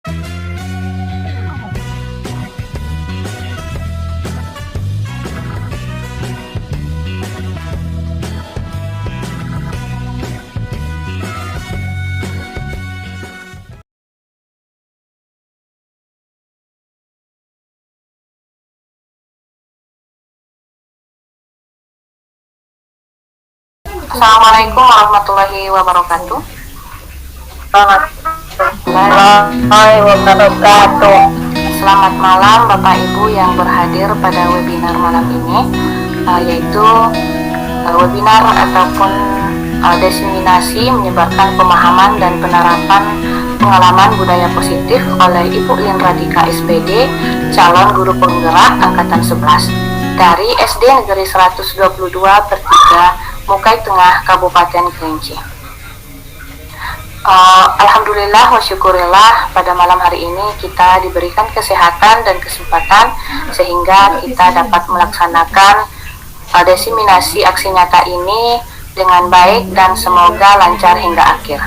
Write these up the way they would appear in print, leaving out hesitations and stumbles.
Assalamualaikum warahmatullahi wabarakatuh. Warahmatullahi wabarakatuh. Selamat malam Bapak Ibu yang berhadir pada webinar malam ini, yaitu webinar ataupun diseminasi menyebarkan pemahaman dan penerapan pengalaman budaya positif oleh Ibu Lindra Dika SPD, calon guru penggerak angkatan 11 dari SD Negeri 122/3 Mukai Tengah, Kabupaten Kerinci. Alhamdulillah wa syukurillah, pada malam hari ini kita diberikan kesehatan dan kesempatan sehingga kita dapat melaksanakan diseminasi aksi nyata ini dengan baik dan semoga lancar hingga akhir.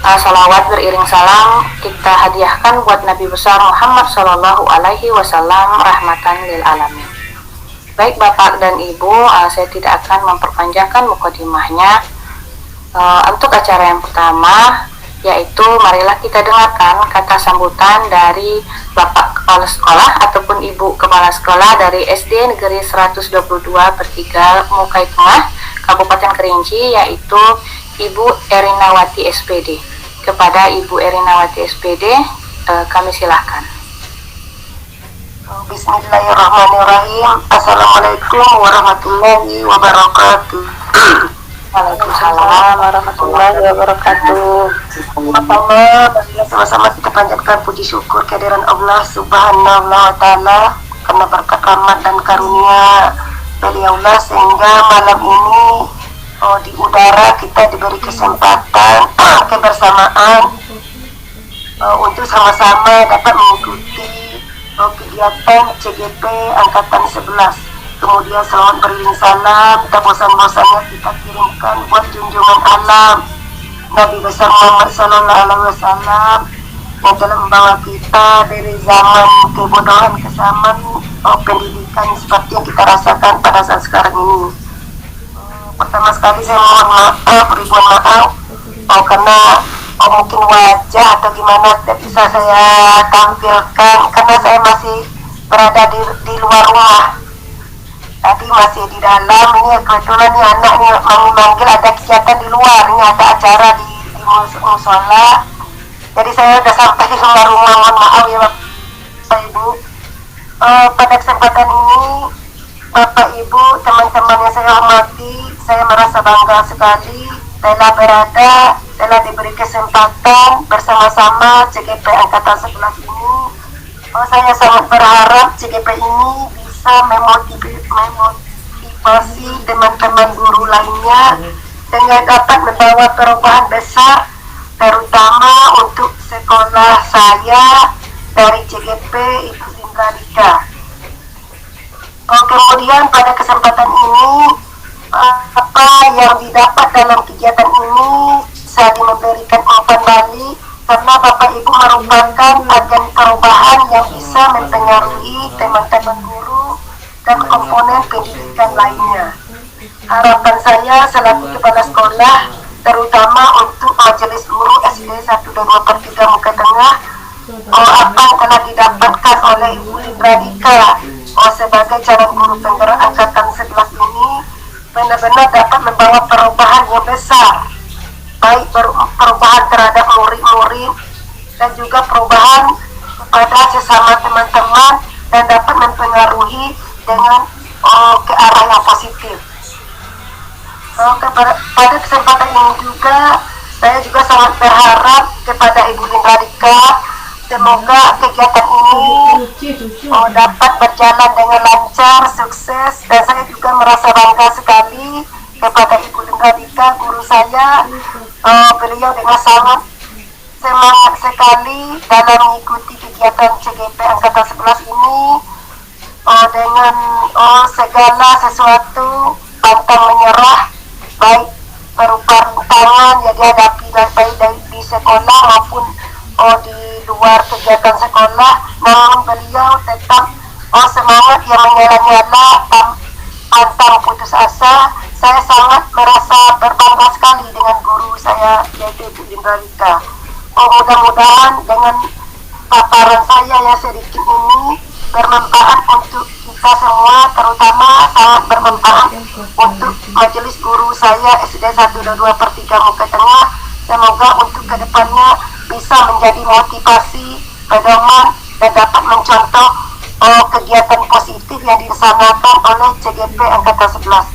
Salawat beriring salam kita hadiahkan buat Nabi besar Muhammad Sallallahu Alaihi Wasallam, rahmatan lil alamin. Baik Bapak dan Ibu, saya tidak akan memperpanjangkan mukadimahnya. Untuk acara yang pertama, yaitu marilah kita dengarkan kata sambutan dari Bapak Kepala Sekolah ataupun Ibu Kepala Sekolah dari SD Negeri 122/3 Mukai Tengah, Kabupaten Kerinci, yaitu Ibu Erinawati SPD. Kepada Ibu Erinawati SPD, kami silahkan. Bismillahirrahmanirrahim. Assalamualaikum warahmatullahi wabarakatuh. Waalaikumsalam warahmatullahi wabarakatuh. Pertama, marilah sama-sama kita panjatkan puji syukur kehadiran Allah Subhanahu wa Ta'ala karena berkat rahmat dan karunia beliaulah sehingga malam ini di udara kita diberi kesempatan kebersamaan untuk sama-sama dapat mengikuti kegiatan CGP Angkatan 11. Kemudian selawat beriring salam tak bosan-bosannya kita kirimkan buat junjungan alam Nabi besar Muhammad Sallallahu Alaihi Wasallam yang telah membawa kita dari zaman kebodohan ke zaman pendidikan seperti yang kita rasakan pada saat sekarang ini. Pertama sekali saya mohon maaf, ribuan maaf karena mungkin wajah atau gimana tidak bisa saya tampilkan karena saya masih berada di luar rumah. Tadi masih di dalam, ini kebetulan nih anak nih manggil ada kegiatan di luar, ini ada acara di musola. Jadi saya udah sampai di luar rumah, mohon maaf ya Bapak Ibu. Pada kesempatan ini Bapak Ibu, teman-teman yang saya hormati, saya merasa bangga sekali telah diberi kesempatan bersama-sama CGP Angkatan 11 ini. Saya sangat berharap CGP ini bisa memotivasi teman-teman guru lainnya dengan dapat membawa perubahan besar, terutama untuk sekolah saya dari CGP Ibu Lindra Dika. Kemudian pada kesempatan ini, apa yang didapat dalam kegiatan ini saya memberikan umpan balik karena Bapak Ibu merupakan agen perubahan yang bisa mempengaruhi teman-teman guru dan komponen pendidikan lainnya. Harapan saya selaku kepala sekolah, terutama untuk majelis guru SD 122/3 Mukai Tengah, apa yang telah didapatkan oleh Ibu Lindra Dika sebagai calon guru penggerak angkatan 11 ini benar-benar dapat membawa perubahan yang besar, baik perubahan terhadap murid-murid dan juga perubahan kepada sesama teman-teman dan dapat mempengaruhi dengan ke arah yang positif. Pada kesempatan ini juga saya juga sangat berharap kepada Ibu Lindra Dika, semoga kegiatan ini dapat berjalan dengan lancar, sukses, dan saya juga merasa bangga sekali kepada Ibu Lindra Dika, guru saya. Beliau dengan sangat semangat sekali dalam mengikuti kegiatan CGP Angkatan 11 ini dengan segala sesuatu pantang menyerah, baik berupa rintangan yang dihadapi baik di sekolah maupun di luar luar kegiatan sekolah, namun beliau tetap semangat yang menyala-nyala, pantang putus asa. Saya sangat merasa berbangga sekali dengan guru saya, yaitu Ibu Lindra. Mudah-mudahan dengan paparan saya yang sedikit ini bermanfaat untuk kita semua, terutama sangat bermanfaat untuk majelis guru saya SD 122/3 Muka Tengah. Semoga untuk kedepannya bisa menjadi motivasi, pedoman, dan dapat mencontoh kegiatan positif yang dilaksanakan oleh CGP Angkatan 11.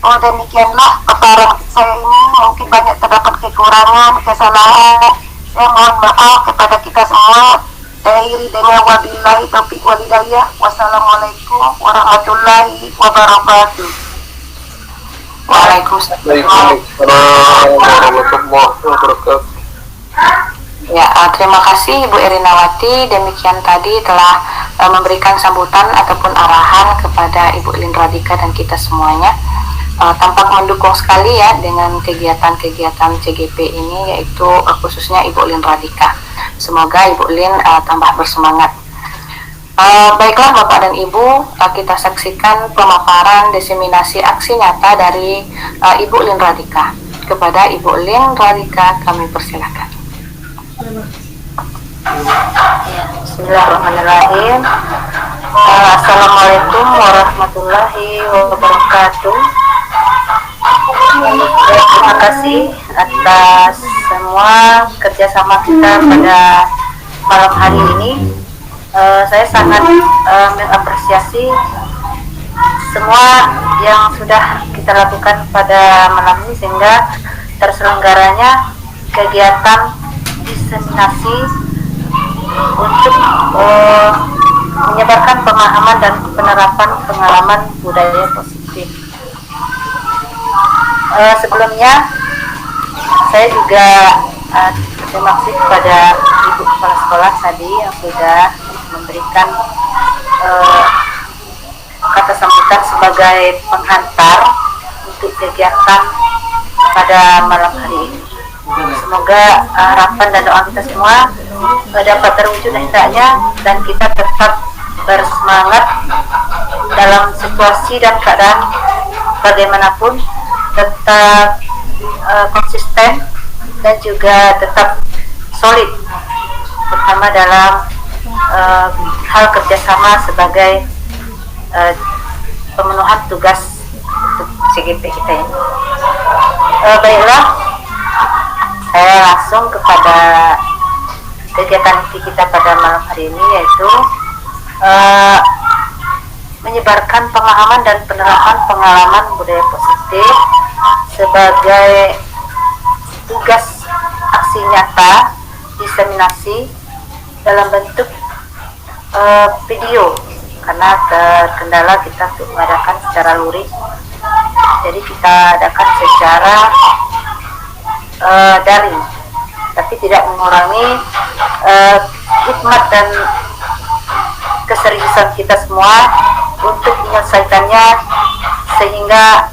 Demikianlah paparan saya ini. Mungkin banyak terdapat kekurangan, kesalahan. Saya mohon maaf kepada kita semua. Akhiri dengan wabillahi taufiq walhidayah. Wassalamualaikum warahmatullahi wabarakatuh. Waalaikumsalam warahmatullahi wabarakatuh. Ya, terima kasih Ibu Erinawati. Demikian tadi telah memberikan sambutan ataupun arahan kepada Ibu Lindradika dan kita semuanya. Tampak mendukung sekali ya dengan kegiatan-kegiatan CGP ini, yaitu khususnya Ibu Lindradika. Semoga Ibu Lin tambah bersemangat. Baiklah Bapak dan Ibu, kita saksikan pemaparan diseminasi aksi nyata dari Ibu Lindradika. Kepada Ibu Lindradika kami persilakan. Ya, bismillahirrahmanirrahim. Assalamualaikum warahmatullahi wabarakatuh. Terima kasih atas semua kerjasama kita pada malam hari ini. Saya sangat mengapresiasi semua yang sudah kita lakukan pada malam ini, sehingga terselenggaranya kegiatan diseminasi untuk menyebarkan pemahaman dan penerapan pengalaman budaya positif. Sebelumnya saya juga terima kasih kepada Ibu Kepala Sekolah tadi yang sudah memberikan kata sambutan sebagai penghantar untuk kegiatan pada malam hari ini. Semoga harapan dan doa kita semua dapat terwujud hendaknya, dan kita tetap bersemangat dalam situasi dan keadaan bagaimanapun, tetap konsisten dan juga tetap solid, terutama dalam hal kerjasama sebagai pemenuhan tugas untuk CGP kita ini. Baiklah, saya langsung kepada kegiatan kita pada malam hari ini, yaitu menyebarkan pemahaman dan penerapan pengalaman budaya positif sebagai tugas aksi nyata diseminasi dalam bentuk video, karena terkendala kita untuk mengadakan secara luring, jadi kita adakan secara daring, tapi tidak mengurangi hikmat dan keseriusan kita semua untuk menyelesaikannya sehingga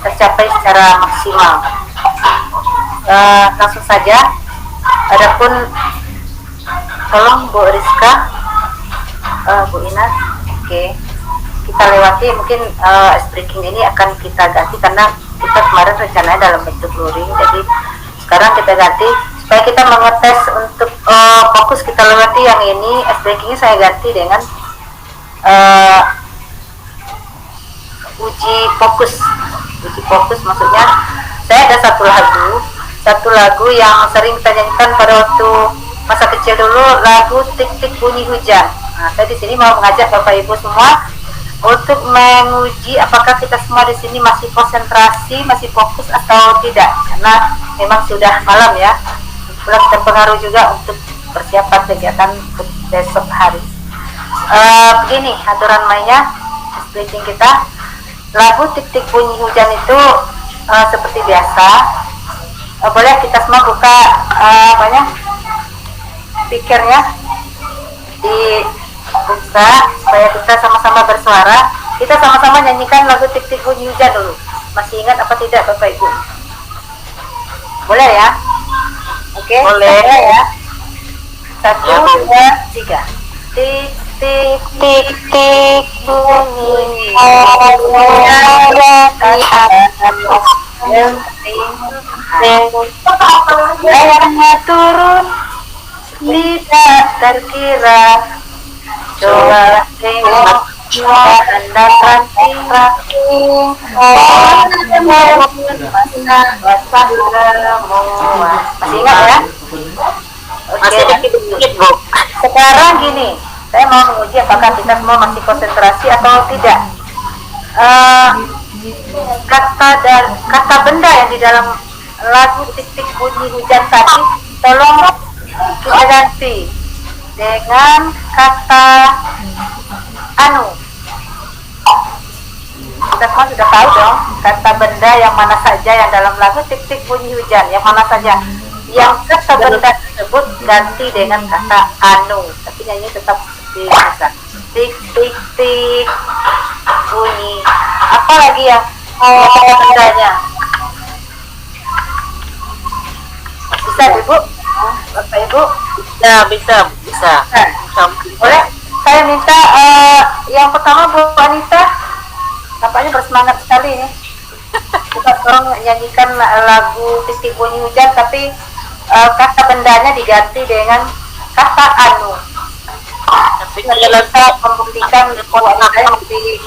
tercapai secara maksimal. Langsung saja, adapun tolong Bu Rizka, Bu Ina, oke, kita lewati. Mungkin speaking ini akan kita ganti karena kita kemarin rencananya dalam bentuk luring, jadi sekarang kita ganti supaya kita mengetes untuk fokus. Kita lewati yang ini, speakingnya saya ganti dengan uji fokus. Uji fokus maksudnya saya ada satu lagu yang sering kita nyanyikan pada waktu masa kecil dulu, lagu Tik Tik Bunyi Hujan. Nah, saya di sini mau mengajak Bapak Ibu semua untuk menguji apakah kita semua di sini masih konsentrasi, masih fokus atau tidak, karena memang sudah malam ya. Belum terpengaruh juga untuk persiapan kegiatan besok hari. Begini aturan mainnya, splitting kita. Lagu Tik Tik Bunyi Hujan itu seperti biasa. Boleh kita semua buka speakernya, dibuka supaya kita sama-sama bersuara. Kita sama-sama nyanyikan lagu Tik Tik Bunyi Hujan dulu. Masih ingat apa tidak Bapak Ibu? Boleh ya? Oke, boleh ya. 1, Ya, Bu. 2, 3. Tik tik Tik tik bunyi yang penting airnya turun tidak terkira. Coba tengok anda ranting masih ingat ya? Oke. Masih dikit-dikit, Bu. Sekarang gini, saya mau menguji apakah kita semua masih konsentrasi atau tidak. Kata benda yang di dalam lagu Tik-Tik Bunyi Hujan tadi, tolong kita ganti dengan kata anu. Kita semua sudah tahu dong kata benda yang mana saja yang dalam lagu Tik-Tik Bunyi Hujan, yang mana saja. Yang kata benda tersebut ganti dengan kata anu, tapi nyanyi tetap bisa. Tik tik tik bunyi. Apa lagi yang kata bendanya? Bisa Ibu? Bapak Ibu? Bisa. Nah, boleh saya minta yang pertama Bu Anita, tampaknya bersemangat sekali ini. Kita tolong nyanyikan lagu Tik-Tik Bunyi Hujan, tapi kata bendanya diganti dengan kata anu. Tapi Kita bisa membuktikan Bu Anita lebih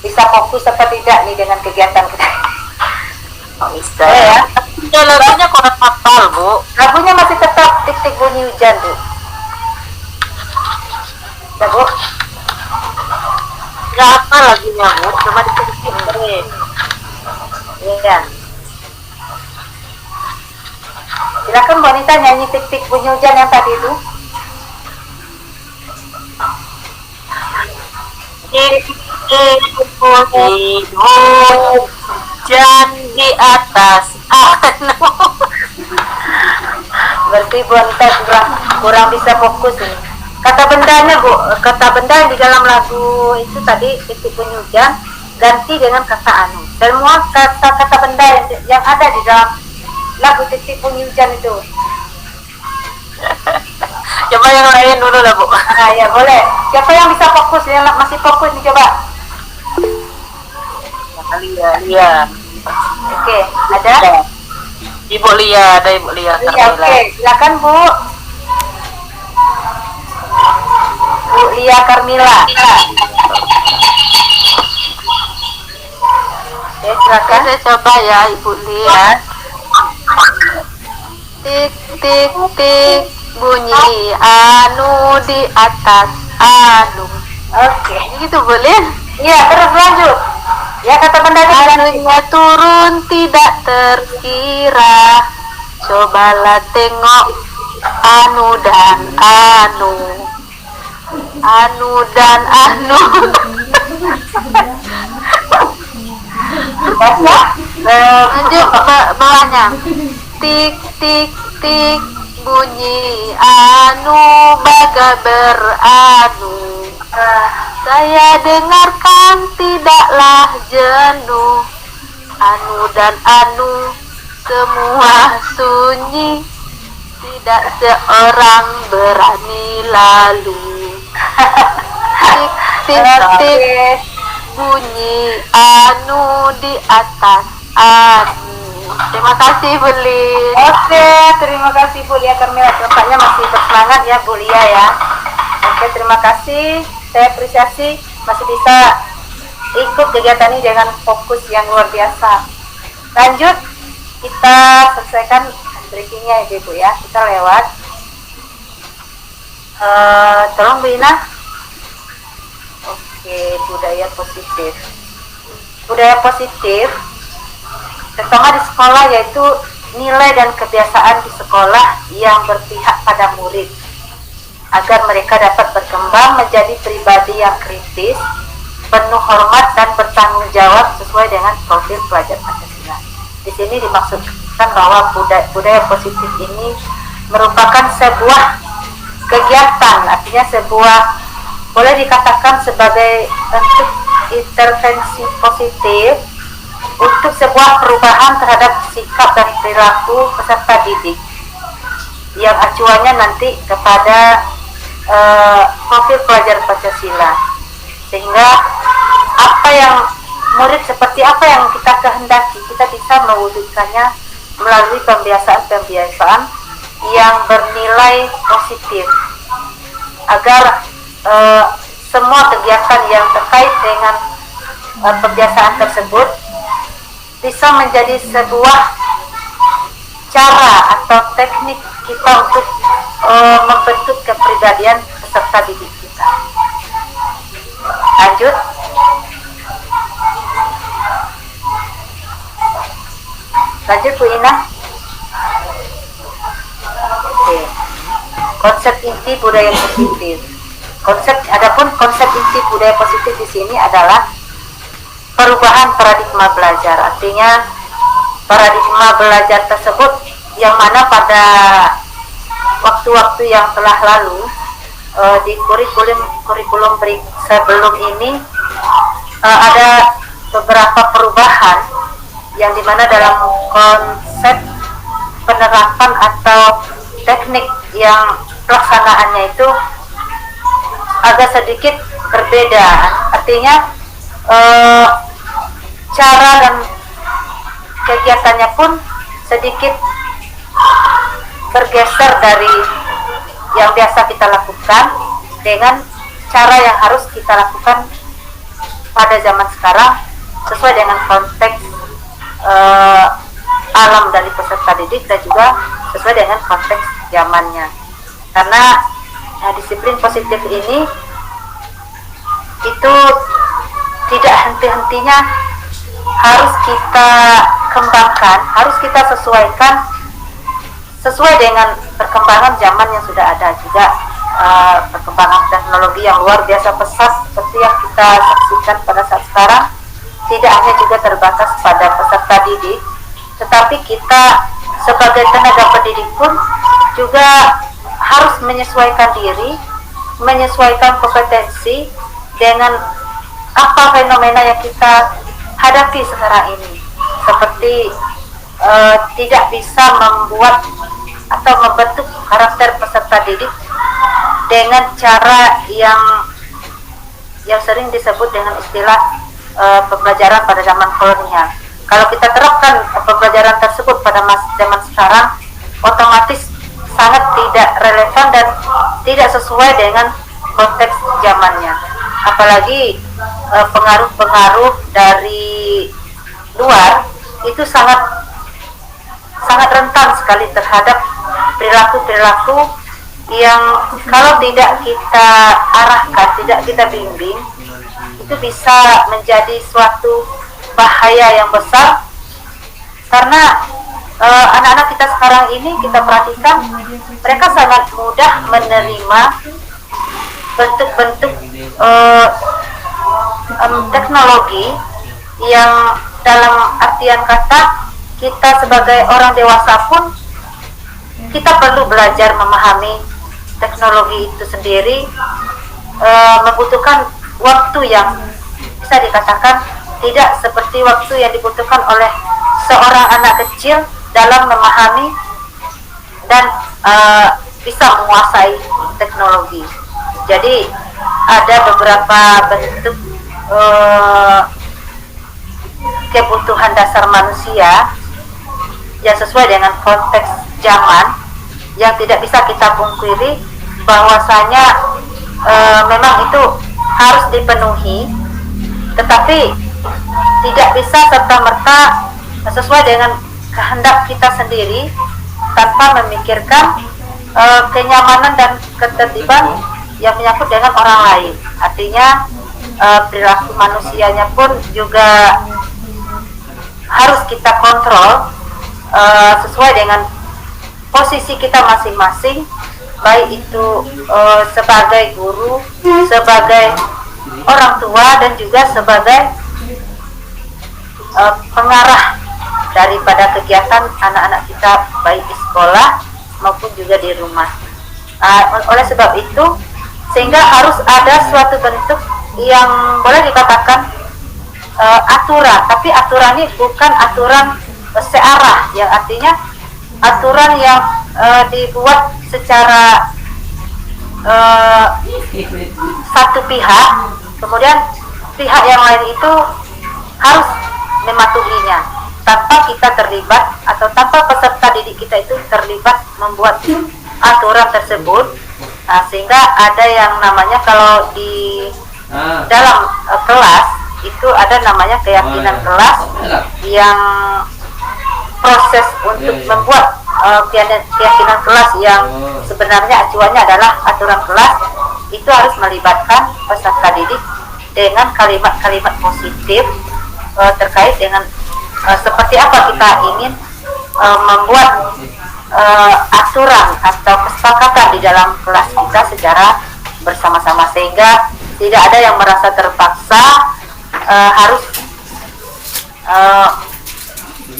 bisa fokus atau tidak nih dengan kegiatan kita. bisa. Ya. Lagunya kurang hafal, Bu. Lagunya masih tetap Tik-Tik Bunyi Hujan, Bu. Ya, Bu. Nggak apa lagunya, Bu. Cuma dikit-dikit. Iya. Silakan Bu Anita nyanyi Tik-Tik Bunyi Hujan yang tadi itu. Tik-tik bunyi hujan di atas anu. Berarti Bu Anita kurang bisa fokus ini. Kata bendanya Bu, kata benda yang di dalam lagu itu tadi Tik-Tik Bunyi Hujan ganti dengan kata anu. Semua kata-kata benda yang ada di dalam lagu Tik-Tik Bunyi Hujan itu. Coba yang lain dulu lah, Bu. Nah ya boleh. Siapa yang bisa fokus, yang masih fokus nih coba. Lia. Oke, ada? Ibu Lia, ada Ibu Lia. Iya, oke. Silakan Bu. Bu Lia Karmila. Oke, silakan. saya coba ya Ibu Lia. Tik tik tik bunyi anu di atas anu. Oke. Gitu boleh? Iya, terus lanjut. Ya kata bendanya Anunya turun tidak terkira. Cobalah tengok anu dan anu. Anu dan anu. Lanjut bawahnya. Tik tik tik bunyi anu baga beranu. Saya dengarkan tidaklah jenuh. Anu dan anu semua sunyi. Tidak seorang berani lalu. Tik tik tik bunyi anu di atas anu. Terima kasih Bu Lia. Oke, terima kasih Bu Lia Karmila. Tampaknya masih bersemangat ya Bu Lia ya. Oke, terima kasih. Saya apresiasi masih bisa ikut kegiatan ini dengan fokus yang luar biasa. Lanjut, kita selesaikan breakingnya ya Bu ya. Kita lewat. Tolong Bu Ina. Oke, budaya positif. Budaya positif terutama di sekolah yaitu nilai dan kebiasaan di sekolah yang berpihak pada murid agar mereka dapat berkembang menjadi pribadi yang kritis, penuh hormat dan bertanggung jawab sesuai dengan profil pelajar Pancasila. Di sini dimaksudkan bahwa budaya positif ini merupakan sebuah kegiatan, artinya sebuah boleh dikatakan sebagai bentuk intervensi positif untuk sebuah perubahan terhadap sikap dan perilaku peserta didik. yang acuannya nanti kepada profil pelajar Pancasila, sehingga apa yang murid seperti apa yang kita kehendaki kita bisa mewujudkannya melalui pembiasaan-pembiasaan yang bernilai positif, agar semua kegiatan yang terkait dengan pembiasaan tersebut bisa menjadi sebuah cara atau teknik kita untuk membentuk kepribadian peserta didik kita. Lanjut. Lanjut Bu Ina. Oke. Konsep inti budaya positif. Adapun konsep inti budaya positif di sini adalah perubahan paradigma belajar. Artinya paradigma belajar tersebut yang mana pada waktu-waktu yang telah lalu di kurikulum sebelum ini ada beberapa perubahan yang dimana dalam konsep penerapan atau teknik yang pelaksanaannya itu agak sedikit berbeda. Artinya cara dan kegiatannya pun sedikit bergeser dari yang biasa kita lakukan dengan cara yang harus kita lakukan pada zaman sekarang sesuai dengan konteks alam dari peserta didik dan juga sesuai dengan konteks zamannya. Karena disiplin positif ini itu tidak henti-hentinya harus kita kembangkan, harus kita sesuaikan sesuai dengan perkembangan zaman yang sudah ada juga. Perkembangan teknologi yang luar biasa pesat seperti yang kita saksikan pada saat sekarang tidak hanya juga terbatas pada peserta didik, tetapi kita sebagai tenaga pendidik pun juga harus menyesuaikan diri, menyesuaikan kompetensi dengan apa fenomena yang kita hadapi sekarang ini. Seperti tidak bisa membuat atau membentuk karakter peserta didik dengan cara yang sering disebut dengan istilah pembelajaran pada zaman kolonial. Kalau kita terapkan pembelajaran tersebut pada zaman sekarang, otomatis sangat tidak relevan dan tidak sesuai dengan konteks zamannya. Apalagi pengaruh-pengaruh dari luar itu sangat rentan sekali terhadap perilaku-perilaku yang kalau tidak kita arahkan, tidak kita bimbing, itu bisa menjadi suatu bahaya yang besar. Karena anak-anak kita sekarang ini kita perhatikan mereka sangat mudah menerima bentuk-bentuk teknologi yang dalam artian kata kita sebagai orang dewasa pun kita perlu belajar memahami teknologi itu sendiri, membutuhkan waktu yang bisa dikatakan tidak seperti waktu yang dibutuhkan oleh seorang anak kecil dalam memahami dan bisa menguasai teknologi. Jadi ada beberapa bentuk kebutuhan dasar manusia yang sesuai dengan konteks zaman yang tidak bisa kita pungkiri bahwasanya memang itu harus dipenuhi, tetapi tidak bisa serta-merta sesuai dengan kehendak kita sendiri tanpa memikirkan kenyamanan dan ketertiban yang menyangkut dengan orang lain. Artinya perilaku manusianya pun juga harus kita kontrol sesuai dengan posisi kita masing-masing, baik itu sebagai guru, sebagai orang tua, dan juga sebagai pengarah daripada kegiatan anak-anak kita baik di sekolah maupun juga di rumah. Oleh sebab itu, sehingga harus ada suatu bentuk yang boleh dikatakan aturan, tapi aturan ini bukan aturan searah, yang artinya aturan yang dibuat secara satu pihak, kemudian pihak yang lain itu harus mematuhinya tanpa kita terlibat atau tanpa peserta didik kita itu terlibat membuat aturan tersebut. Nah, sehingga ada yang namanya kalau di dalam kelas itu ada namanya keyakinan kelas yang proses untuk membuat keyakinan kelas yang sebenarnya acuannya adalah aturan kelas itu harus melibatkan peserta didik dengan kalimat-kalimat positif terkait dengan seperti apa kita ingin membuat aturan atau kesepakatan di dalam kelas kita secara bersama-sama, sehingga tidak ada yang merasa terpaksa harus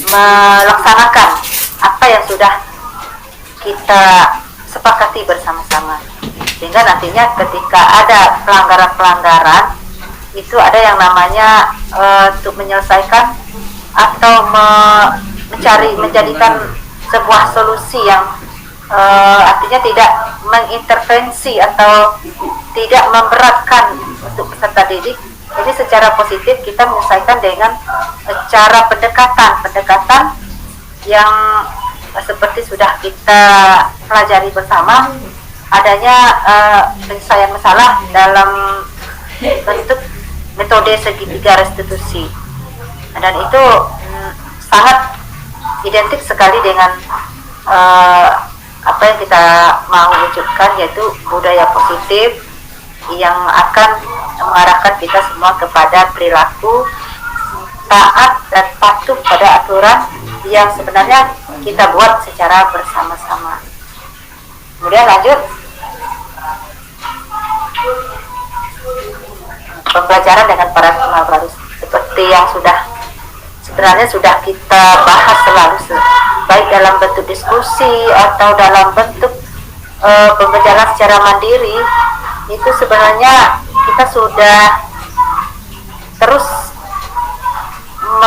melaksanakan apa yang sudah kita sepakati bersama-sama, sehingga nantinya ketika ada pelanggaran-pelanggaran itu ada yang namanya untuk menyelesaikan atau menjadikan sebuah solusi yang artinya tidak mengintervensi atau tidak memberatkan untuk peserta didik. Jadi secara positif kita menyelesaikan dengan cara pendekatan yang seperti sudah kita pelajari bersama, adanya penyelesaian masalah dalam bentuk metode segitiga restitusi, dan itu sangat identik sekali dengan apa yang kita mau wujudkan, yaitu budaya positif yang akan mengarahkan kita semua kepada perilaku taat dan patuh pada aturan yang sebenarnya kita buat secara bersama-sama. Kemudian lanjut, pembelajaran dengan paradigma baru seperti yang sebenarnya sudah kita bahas selalu, baik dalam bentuk diskusi atau dalam bentuk pembelajaran secara mandiri. Itu sebenarnya kita sudah terus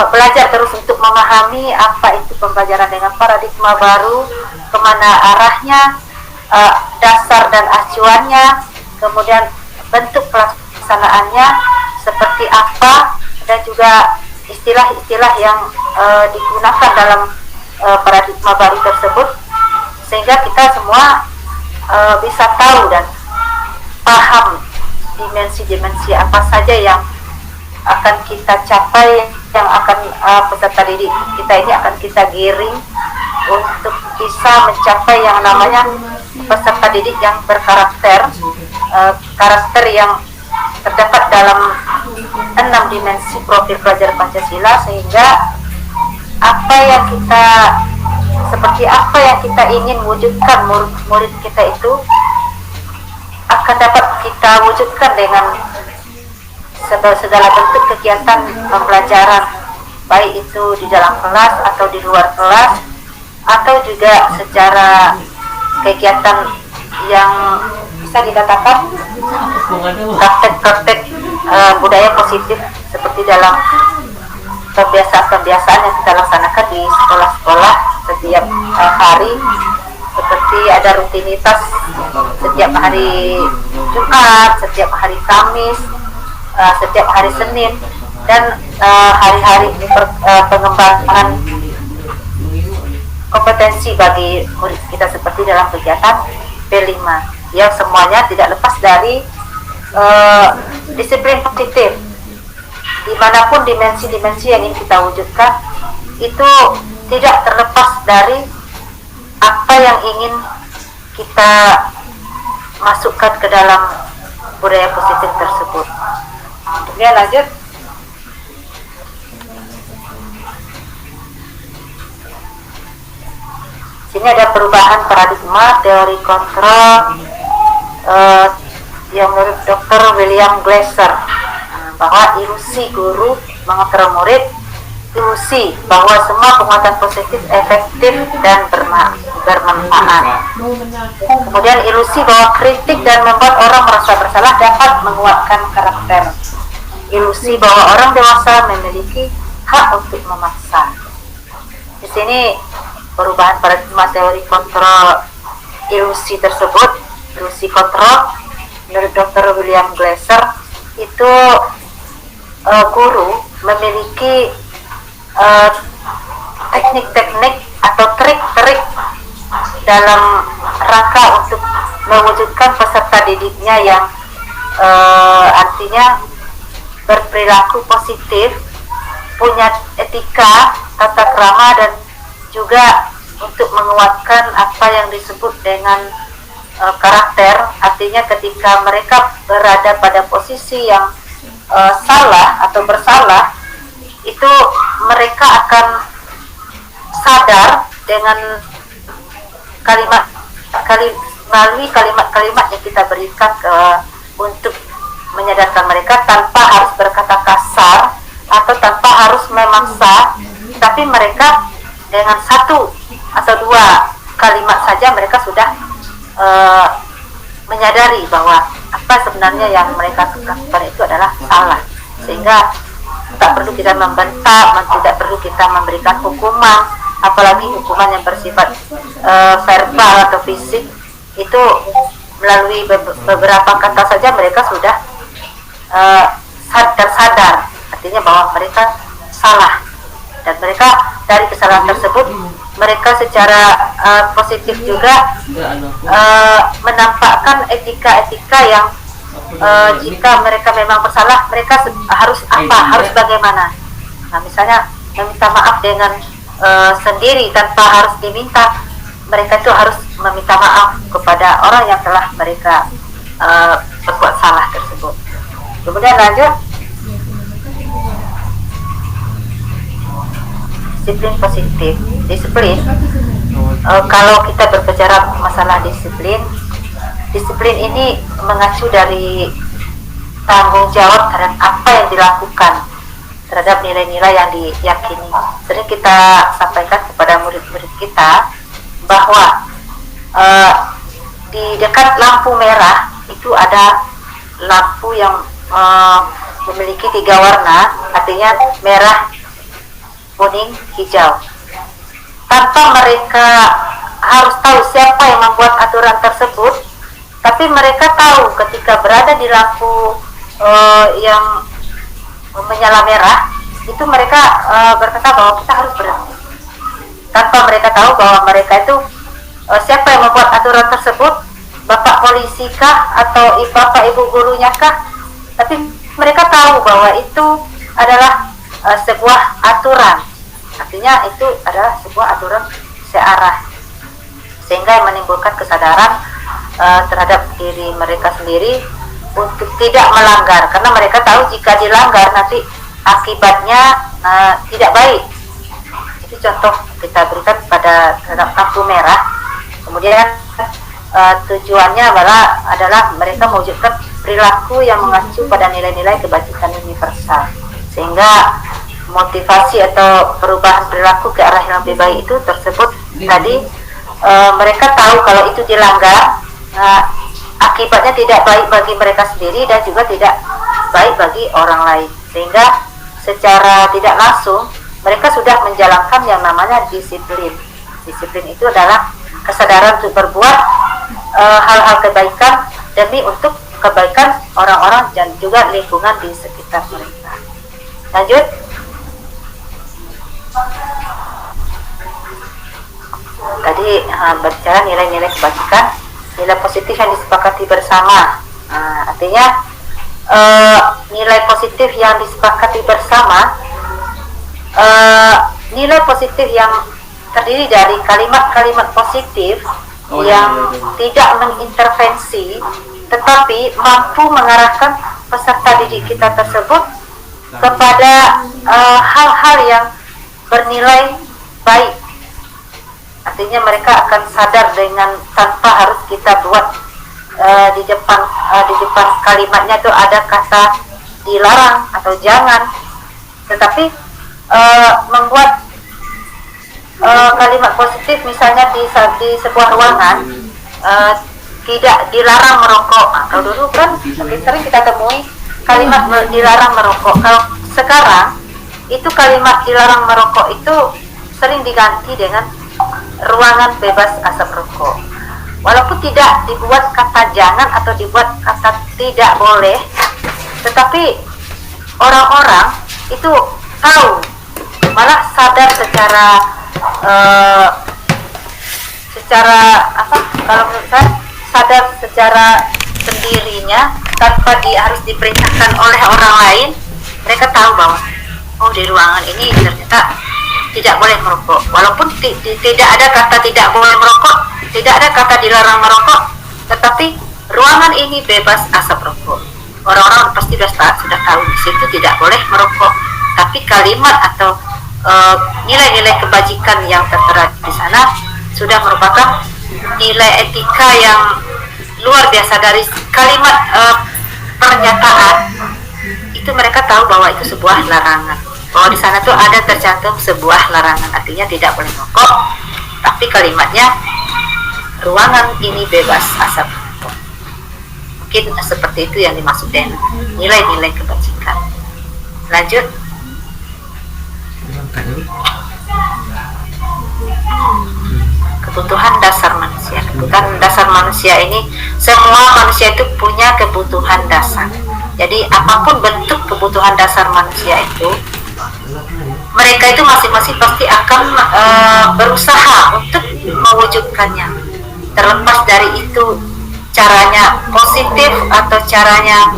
belajar terus untuk memahami apa itu pembelajaran dengan paradigma baru, kemana arahnya, dasar dan acuannya, kemudian bentuk pelaksanaannya seperti apa, dan juga istilah-istilah yang digunakan dalam paradigma baru tersebut, sehingga kita semua bisa tahu dan paham dimensi-dimensi apa saja yang akan kita capai, yang akan peserta didik kita ini akan kita giring untuk bisa mencapai yang namanya peserta didik yang berkarakter, karakter yang terdapat dalam 6 dimensi profil pelajar Pancasila, sehingga seperti apa yang kita ingin wujudkan murid kita itu akan dapat kita wujudkan dengan segala bentuk kegiatan pembelajaran, baik itu di dalam kelas atau di luar kelas, atau juga secara kegiatan yang bisa dikatakan praktek-praktek budaya positif seperti dalam kebiasaan-kebiasaan yang kita laksanakan di sekolah-sekolah setiap hari, seperti ada rutinitas setiap hari Jumat, setiap hari Kamis, setiap hari Senin, dan hari-hari pengembangan kompetensi bagi murid kita seperti dalam kegiatan P5 yang semuanya tidak lepas dari disiplin positif. Dimanapun dimensi-dimensi yang ingin kita wujudkan itu tidak terlepas dari apa yang ingin kita masukkan ke dalam budaya positif tersebut. Kemudian lanjut, sini ada perubahan paradigma teori kontrol yang menurut Dr. William Glasser, bahwa ilusi guru mengontrol murid, ilusi bahwa semua penguatan positif efektif dan bermanfaat. Kemudian ilusi bahwa kritik dan membuat orang merasa bersalah dapat menguatkan karakter. Ilusi bahwa orang dewasa memiliki hak untuk memaksa. Di sini perubahan paradigma teori kontrol ilusi tersebut, ilusi kontrol, menurut Dr. William Glasser itu guru memiliki teknik-teknik atau trik-trik dalam rangka untuk mewujudkan peserta didiknya yang artinya berperilaku positif, punya etika, tata krama, dan juga untuk menguatkan apa yang disebut dengan karakter. Artinya ketika mereka berada pada posisi yang salah atau bersalah, itu mereka akan sadar dengan melalui kalimat-kalimat yang kita berikan untuk menyadarkan mereka, tanpa harus berkata kasar atau tanpa harus memaksa, tapi mereka dengan satu atau dua kalimat saja mereka sudah menyadari bahwa apa sebenarnya yang mereka lakukan itu adalah salah, sehingga tak perlu kita membentak, tidak perlu kita memberikan hukuman, apalagi hukuman yang bersifat verbal atau fisik. Itu melalui beberapa kata saja mereka sudah sadar, artinya bahwa mereka salah, dan mereka dari kesalahan tersebut mereka secara positif juga menampakkan etika-etika yang jika mereka memang bersalah, mereka harus apa, harus bagaimana. Nah, misalnya meminta maaf dengan sendiri tanpa harus diminta, mereka itu harus meminta maaf kepada orang yang telah mereka berbuat salah tersebut. Kemudian lanjut, disiplin positif. Disiplin, kalau kita berbicara masalah disiplin ini mengacu dari tanggung jawab terhadap apa yang dilakukan, terhadap nilai-nilai yang diyakini. Sering kita sampaikan kepada murid-murid kita bahwa di dekat lampu merah itu ada lampu yang memiliki 3 warna, artinya merah, kuning, hijau. Tanpa mereka harus tahu siapa yang membuat aturan tersebut, tapi mereka tahu ketika berada di lampu yang menyala merah, itu mereka berkata bahwa kita harus berhenti. Tanpa mereka tahu bahwa mereka itu siapa yang membuat aturan tersebut, bapak polisi kah atau bapak ibu gurunya kah, tapi mereka tahu bahwa itu adalah sebuah aturan, artinya itu adalah sebuah aturan searah, sehingga menimbulkan kesadaran terhadap diri mereka sendiri untuk tidak melanggar, karena mereka tahu jika dilanggar nanti akibatnya tidak baik. Itu contoh kita berikan terhadap lampu merah. Kemudian tujuannya adalah mereka mewujudkan perilaku yang mengacu pada nilai-nilai kebajikan universal, sehingga motivasi atau perubahan perilaku ke arah yang lebih baik itu tersebut tadi mereka tahu kalau itu dilanggar, akibatnya tidak baik bagi mereka sendiri dan juga tidak baik bagi orang lain, sehingga secara tidak langsung mereka sudah menjalankan yang namanya disiplin. Disiplin itu adalah kesadaran untuk berbuat hal-hal kebaikan demi untuk kebaikan orang-orang dan juga lingkungan di sekitar mereka. Lanjut. Tadi berbicara nilai-nilai kebajikan, nilai positif yang disepakati bersama. Artinya nilai positif yang disepakati bersama, nilai positif yang terdiri dari kalimat-kalimat positif yang tidak mengintervensi, tetapi mampu mengarahkan peserta didik kita tersebut kepada hal-hal yang bernilai baik. Artinya mereka akan sadar dengan tanpa harus kita buat di depan kalimatnya itu ada kata dilarang atau jangan, tetapi membuat kalimat positif, misalnya di sebuah ruangan tidak dilarang merokok. Kalau dulu kan sering kita temui kalimat dilarang merokok. Kalau sekarang itu kalimat dilarang merokok itu sering diganti dengan ruangan bebas asap rokok. Walaupun tidak dibuat kata jangan atau dibuat kata tidak boleh, tetapi orang-orang itu tahu, malah sadar secara apa, kalau menurut saya sadar secara sendirinya tanpa harus diperintahkan oleh orang lain. Mereka tahu bahwa oh, di ruangan ini ternyata tidak boleh merokok. Walaupun tidak ada kata tidak boleh merokok, tidak ada kata dilarang merokok, tetapi ruangan ini bebas asap rokok. Orang-orang pasti sudah tahu di situ tidak boleh merokok. Tapi kalimat atau nilai-nilai kebajikan yang tertera di sana sudah merupakan nilai etika yang luar biasa. Dari kalimat pernyataan itu mereka tahu bahwa itu sebuah larangan, bahwa di sana tuh ada tercantum sebuah larangan, artinya tidak boleh merokok, tapi kalimatnya ruangan ini bebas asap rokok. Mungkin seperti itu yang dimaksud dengan nilai-nilai kebajikan. Lanjut. Kebutuhan dasar manusia. Kebutuhan dasar manusia ini, semua manusia itu punya kebutuhan dasar. Jadi apapun bentuk kebutuhan dasar manusia itu, mereka itu masing-masing pasti akan berusaha untuk mewujudkannya. Terlepas dari itu caranya positif atau caranya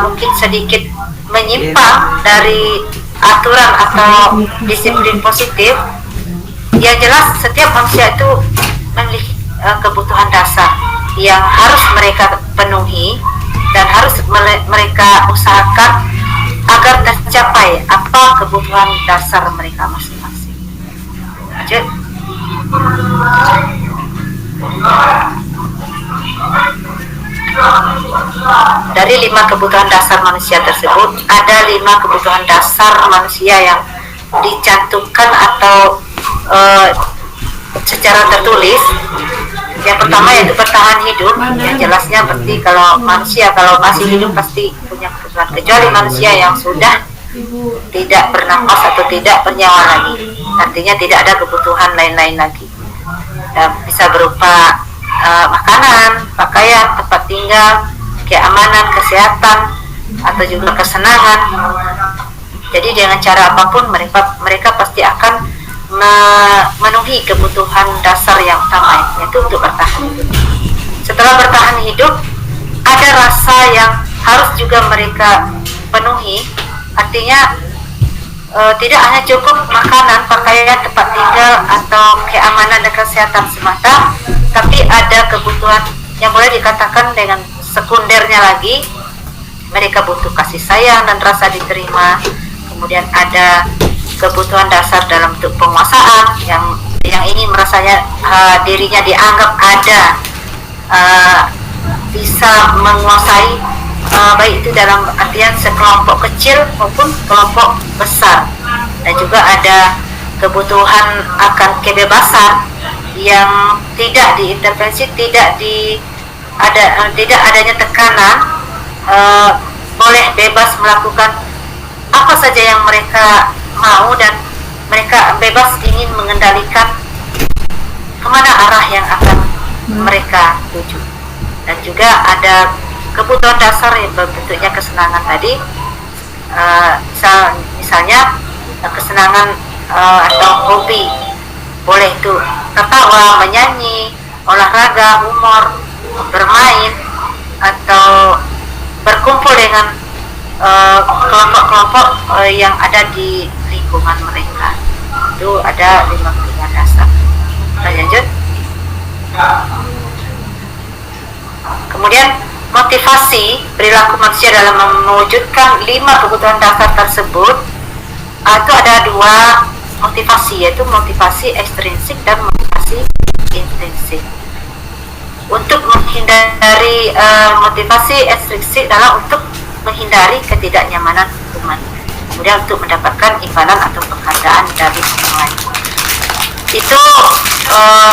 mungkin sedikit menyimpang dari aturan atau disiplin positif, yang jelas setiap manusia itu memiliki kebutuhan dasar yang harus mereka penuhi dan harus mereka usahakan agar tercapai apa kebutuhan dasar mereka masing-masing. Lanjut. Dari 5 kebutuhan dasar manusia tersebut, ada 5 kebutuhan dasar manusia yang dicantumkan atau secara tertulis. Yang pertama yaitu bertahan hidup, yang jelasnya berarti kalau manusia kalau masih hidup pasti punya kebutuhan, kecuali manusia yang sudah tidak bernapas atau tidak bernyawa lagi, artinya tidak ada kebutuhan lain-lain lagi. Bisa berupa makanan, pakaian, tempat tinggal, keamanan, kesehatan, atau juga kesenangan. Jadi dengan cara apapun mereka pasti akan memenuhi kebutuhan dasar yang utama, yaitu untuk bertahan hidup. Setelah bertahan hidup, ada rasa yang harus juga mereka penuhi, artinya tidak hanya cukup makanan, pakaian, tempat tinggal, atau keamanan dan kesehatan semata, tapi ada kebutuhan yang boleh dikatakan dengan sekundernya lagi. Mereka butuh kasih sayang dan rasa diterima. Kemudian ada kebutuhan dasar dalam bentuk penguasaan, yang ini merasanya dirinya dianggap ada, bisa menguasai, baik itu dalam artian sekelompok kecil maupun kelompok besar. Dan juga ada kebutuhan akan kebebasan yang tidak diintervensi, tidak adanya tekanan, boleh bebas melakukan apa saja yang mereka mau, dan mereka bebas ingin mengendalikan kemana arah yang akan mereka tuju. Dan juga ada kebutuhan dasar yang bentuknya kesenangan tadi, misalnya kesenangan atau hobi, boleh itu tertawa, menyanyi, olahraga, humor, bermain, atau berkumpul dengan kelompok-kelompok yang ada di lingkungan mereka. Itu ada 5 kebutuhan dasar. Lanjut. Kemudian motivasi perilaku manusia dalam mewujudkan 5 kebutuhan dasar tersebut, itu ada 2 motivasi, yaitu motivasi ekstrinsik dan motivasi intrinsik. Untuk menghindari motivasi ekstrinsik adalah untuk menghindari ketidaknyamanan hukuman, kemudian untuk mendapatkan imbalan atau penghargaan dari orang lain. Itu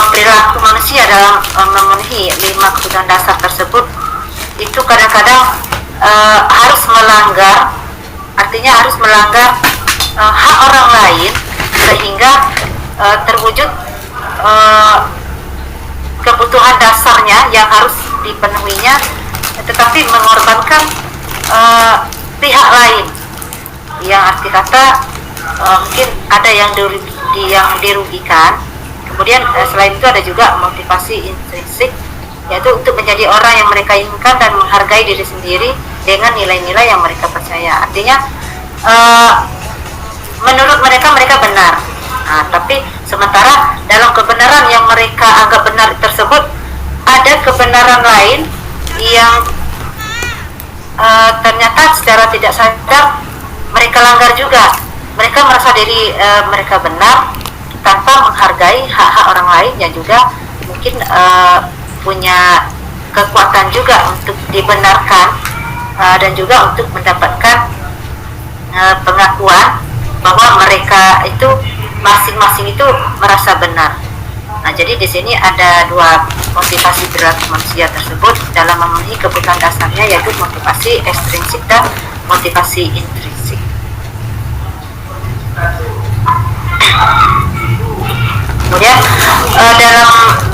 perilaku manusia dalam memenuhi 5 kebutuhan dasar tersebut itu kadang-kadang harus melanggar, artinya harus melanggar hak orang lain, sehingga terwujud uh, kebutuhan dasarnya yang harus dipenuhinya, tetapi mengorbankan pihak lain, yang arti kata mungkin ada yang dirugikan. Kemudian selain itu ada juga motivasi intrinsik, yaitu untuk menjadi orang yang mereka inginkan dan menghargai diri sendiri dengan nilai-nilai yang mereka percaya. Artinya menurut mereka benar. Nah, tapi sementara dalam kebenaran yang mereka anggap benar tersebut ada kebenaran lain yang ternyata secara tidak sadar mereka langgar juga. Mereka merasa diri mereka benar tanpa menghargai hak-hak orang lain yang juga mungkin punya kekuatan juga untuk dibenarkan dan juga untuk mendapatkan pengakuan bahwa mereka itu masing-masing itu merasa benar. Nah, jadi di sini ada dua motivasi perilaku manusia tersebut dalam memenuhi kebutuhan dasarnya, yaitu motivasi ekstrinsik dan motivasi intrinsik. Kemudian dalam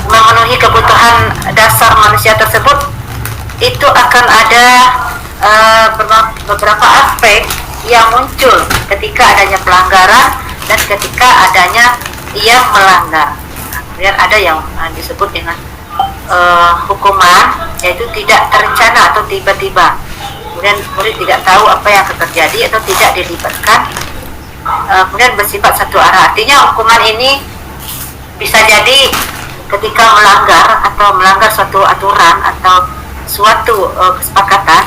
memenuhi kebutuhan dasar manusia tersebut itu akan ada beberapa aspek yang muncul ketika adanya pelanggaran dan ketika adanya yang melanggar. Kemudian ada yang disebut dengan hukuman, yaitu tidak terencana atau tiba-tiba. Kemudian murid tidak tahu apa yang akan terjadi atau tidak dilibatkan. Kemudian bersifat satu arah. Artinya hukuman ini bisa jadi ketika melanggar suatu aturan atau suatu kesepakatan,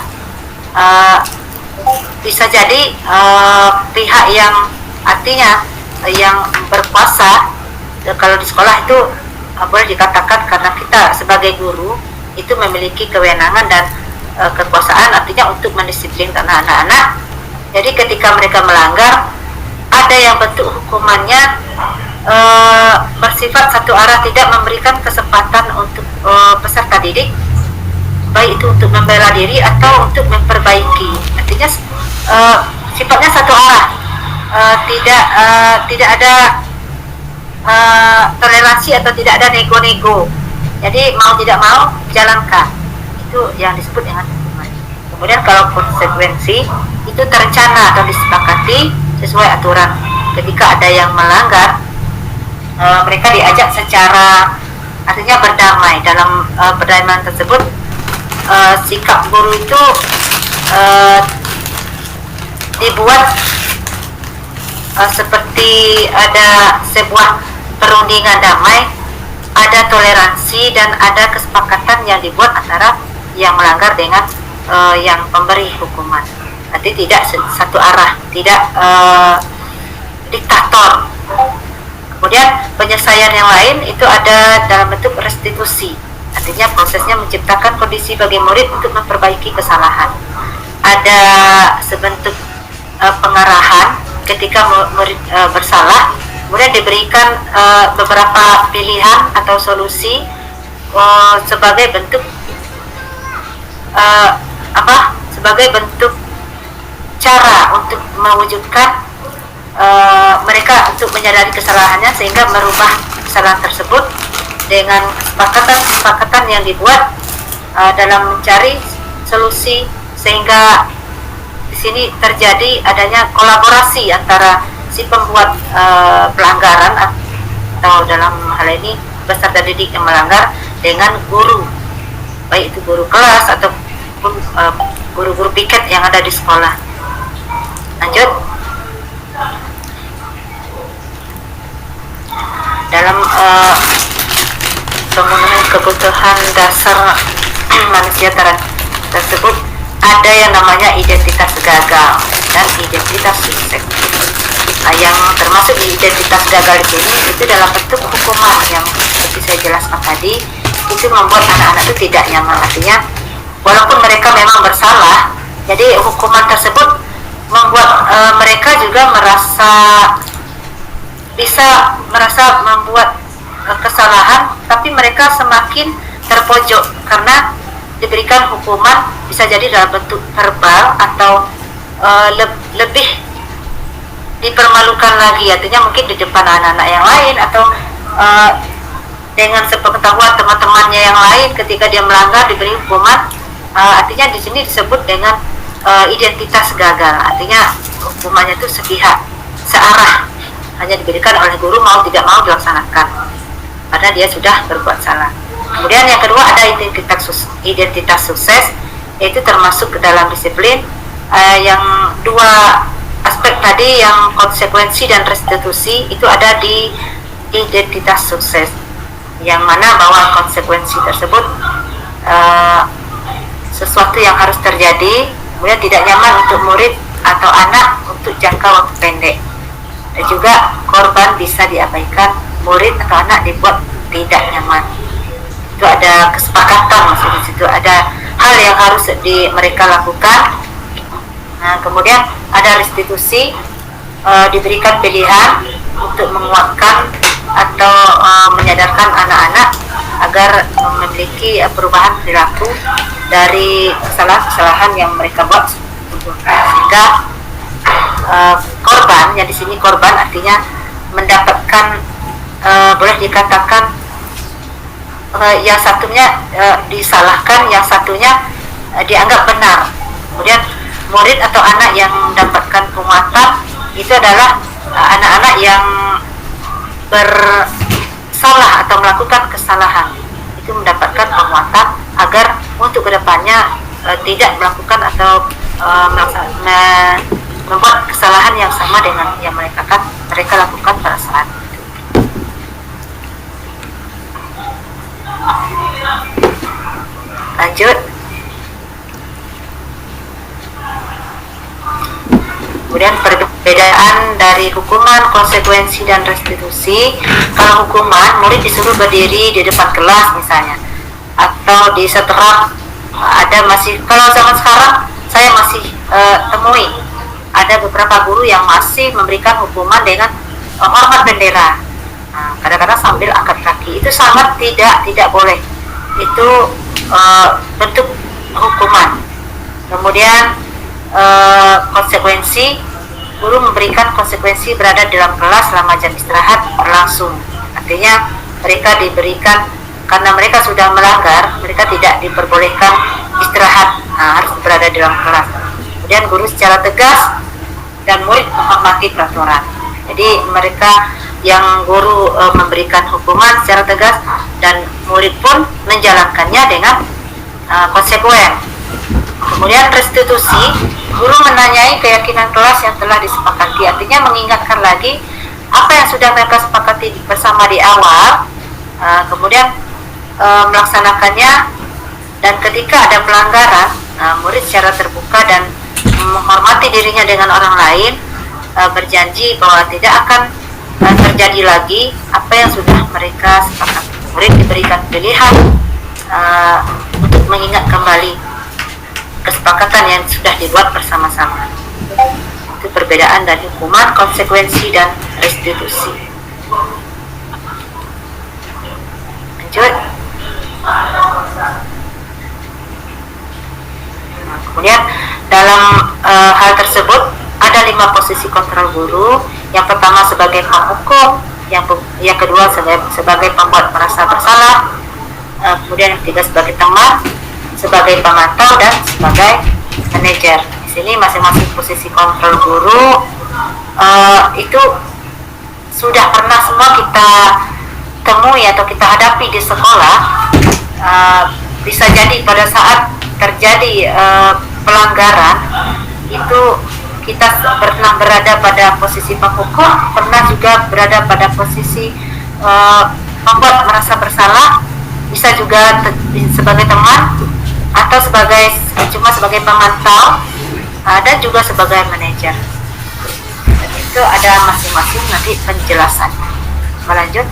bisa jadi pihak yang artinya yang berkuasa, kalau di sekolah itu boleh dikatakan karena kita sebagai guru itu memiliki kewenangan dan kekuasaan, artinya untuk mendisiplinkan anak-anak. Jadi ketika mereka melanggar, ada yang bentuk hukumannya bersifat satu arah, tidak memberikan kesempatan untuk peserta didik baik itu untuk membela diri atau untuk memperbaiki. Artinya sifatnya satu arah, tidak ada toleransi atau tidak ada nego-nego. Jadi mau tidak mau jalankan, itu yang disebut dengan hukuman. Kemudian kalau konsekuensi itu terencana atau disepakati sesuai aturan. Ketika ada yang melanggar, mereka diajak secara artinya berdamai. Dalam perdamaian tersebut sikap guru itu dibuat seperti ada sebuah perundingan damai, ada toleransi dan ada kesepakatan yang dibuat antara yang melanggar dengan yang pemberi hukuman. Nanti tidak satu arah, tidak diktator. Kemudian penyelesaian yang lain itu ada dalam bentuk restitusi. Artinya prosesnya menciptakan kondisi bagi murid untuk memperbaiki kesalahan. Ada sebentuk pengarahan ketika murid bersalah, kemudian diberikan beberapa pilihan atau solusi sebagai bentuk sebagai bentuk cara untuk mewujudkan mereka untuk menyadari kesalahannya sehingga merubah kesalahan tersebut dengan kesepakatan yang dibuat dalam mencari solusi, sehingga di sini terjadi adanya kolaborasi antara si pembuat pelanggaran atau dalam hal ini peserta didik yang melanggar dengan guru, baik itu guru kelas ataupun guru-guru piket yang ada di sekolah. Lanjut. Dalam memenuhi kebutuhan dasar manusia tersebut ada yang namanya identitas gagal dan identitas sukses. Yang termasuk di identitas gagal di sini itu dalam bentuk hukuman yang seperti saya jelaskan tadi, itu membuat anak-anak itu tidak nyaman. Artinya walaupun mereka memang bersalah, jadi hukuman tersebut membuat mereka juga merasa membuat kesalahan, tapi mereka semakin terpojok karena diberikan hukuman bisa jadi dalam bentuk verbal atau lebih dipermalukan lagi, artinya mungkin di depan anak-anak yang lain atau dengan sepengetahuan teman-temannya yang lain ketika dia melanggar diberi hukuman. Artinya di sini disebut dengan identitas gagal. Artinya hukumannya itu sepihak, searah, hanya diberikan oleh guru, mau tidak mau dilaksanakan karena dia sudah berbuat salah. Kemudian yang kedua ada identitas sukses, yaitu termasuk ke dalam disiplin. Yang dua aspek tadi yang konsekuensi dan restitusi itu ada di identitas sukses, yang mana bahwa konsekuensi tersebut sesuatu yang harus terjadi, kemudian tidak nyaman untuk murid atau anak untuk jangka waktu pendek, dan juga korban bisa diabaikan, murid atau anak dibuat tidak nyaman. Itu ada kesepakatan, maksudnya di situ ada hal yang harus mereka lakukan. Nah, kemudian ada restitusi, diberikan pilihan untuk menguatkan atau menyadarkan anak-anak agar memiliki perubahan perilaku dari kesalahan-kesalahan yang mereka buat sebelumnya, sehingga korban, yang di sini korban artinya mendapatkan, boleh dikatakan yang satunya disalahkan, yang satunya dianggap benar. Kemudian murid atau anak yang mendapatkan penguatan itu adalah anak-anak yang bersalah atau melakukan kesalahan, itu mendapatkan penguatan agar untuk kedepannya tidak melakukan atau membuat kesalahan yang sama dengan yang mereka lakukan pada saat itu. Lanjut. Kemudian perbedaan dari hukuman, konsekuensi, dan restitusi. Kalau hukuman, murid disuruh berdiri di depan kelas misalnya, atau di seterap. Ada masih, kalau zaman sekarang saya masih temui ada beberapa guru yang masih memberikan hukuman dengan hormat bendera. Nah, kadang-kadang sambil angkat kaki. Itu sangat tidak boleh. Itu bentuk hukuman. Kemudian konsekuensi, guru memberikan konsekuensi berada dalam kelas selama jam istirahat berlangsung. Artinya mereka diberikan, karena mereka sudah melanggar, mereka tidak diperbolehkan istirahat, harus berada dalam kelas. Kemudian guru secara tegas dan murid menghormati peraturan. Jadi mereka yang guru memberikan hukuman secara tegas dan murid pun menjalankannya dengan konsekuen. Kemudian restitusi, guru menanyai keyakinan kelas yang telah disepakati, artinya mengingatkan lagi apa yang sudah mereka sepakati bersama di awal, kemudian melaksanakannya, dan ketika ada pelanggaran, murid secara terbuka dan menghormati dirinya dengan orang lain, berjanji bahwa tidak akan terjadi lagi apa yang sudah mereka sepakati. Murid diberikan pilihan untuk mengingat kembali kesepakatan yang sudah dibuat bersama-sama. Itu perbedaan dari hukuman, konsekuensi, dan restitusi. Lanjut. Kemudian dalam hal tersebut ada 5 posisi kontrol guru. Yang pertama sebagai penghukum, yang kedua sebagai pembuat merasa bersalah, kemudian yang ketiga sebagai teman, sebagai pemantau, dan sebagai manajer. Di sini masing-masing posisi kontrol guru itu sudah pernah semua kita temui atau kita hadapi di sekolah. Bisa jadi pada saat terjadi pelanggaran itu kita pernah berada pada posisi penghukum, pernah juga berada pada posisi membuat merasa bersalah, bisa juga sebagai teman, atau cuma sebagai pemantau, dan juga sebagai manajer. Dan itu ada masing-masing nanti penjelasannya. Melanjut.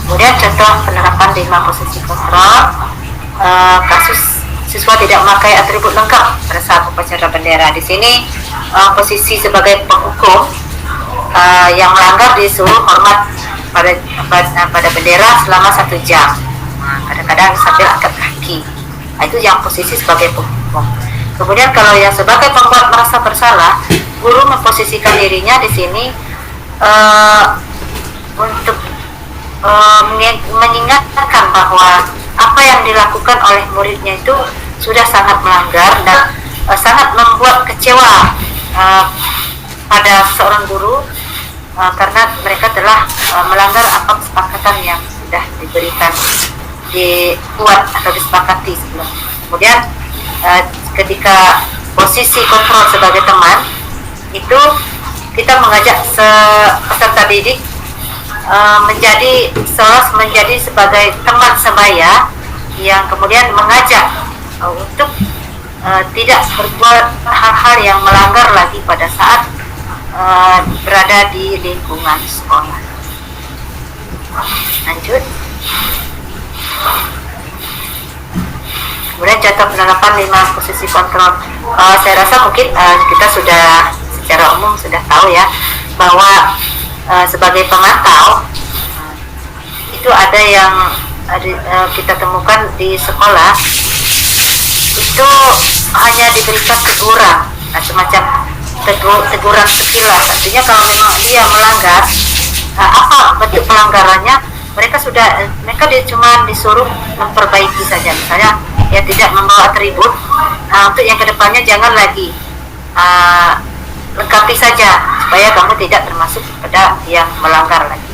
Kemudian contoh penerapan 5 posisi kontrol. Kasus siswa tidak memakai atribut lengkap pada saat upacara bendera. Di sini posisi sebagai penghukum, yang melanggar disuruh hormat pada bendera selama 1 jam. Kadang-kadang sambil angkat kaki. Itu yang posisi sebagai penghukum. Kemudian kalau yang sebagai pembuat merasa bersalah, guru memposisikan dirinya di sini untuk mengingatkan bahwa apa yang dilakukan oleh muridnya itu sudah sangat melanggar dan sangat membuat kecewa pada seorang guru karena mereka telah melanggar apa kesepakatan yang sudah dibuat atau disepakati sebelum. Kemudian ketika posisi kontrol sebagai teman itu kita mengajak peserta didik menjadi sebagai teman sebaya yang kemudian mengajak untuk tidak berbuat hal-hal yang melanggar lagi pada saat berada di lingkungan sekolah. Lanjut. Kemudian contoh penerapan 5 posisi kontrol. Saya rasa mungkin kita sudah secara umum sudah tahu ya bahwa sebagai pemantau itu ada yang kita temukan di sekolah itu hanya diberikan teguran, semacam teguran sekilas. Artinya kalau memang dia melanggar apa bentuk pelanggarannya, mereka cuma disuruh memperbaiki saja. Misalnya ya tidak membawa atribut, untuk yang kedepannya jangan lagi, lengkapi saja supaya kamu tidak termasuk pada yang melanggar lagi.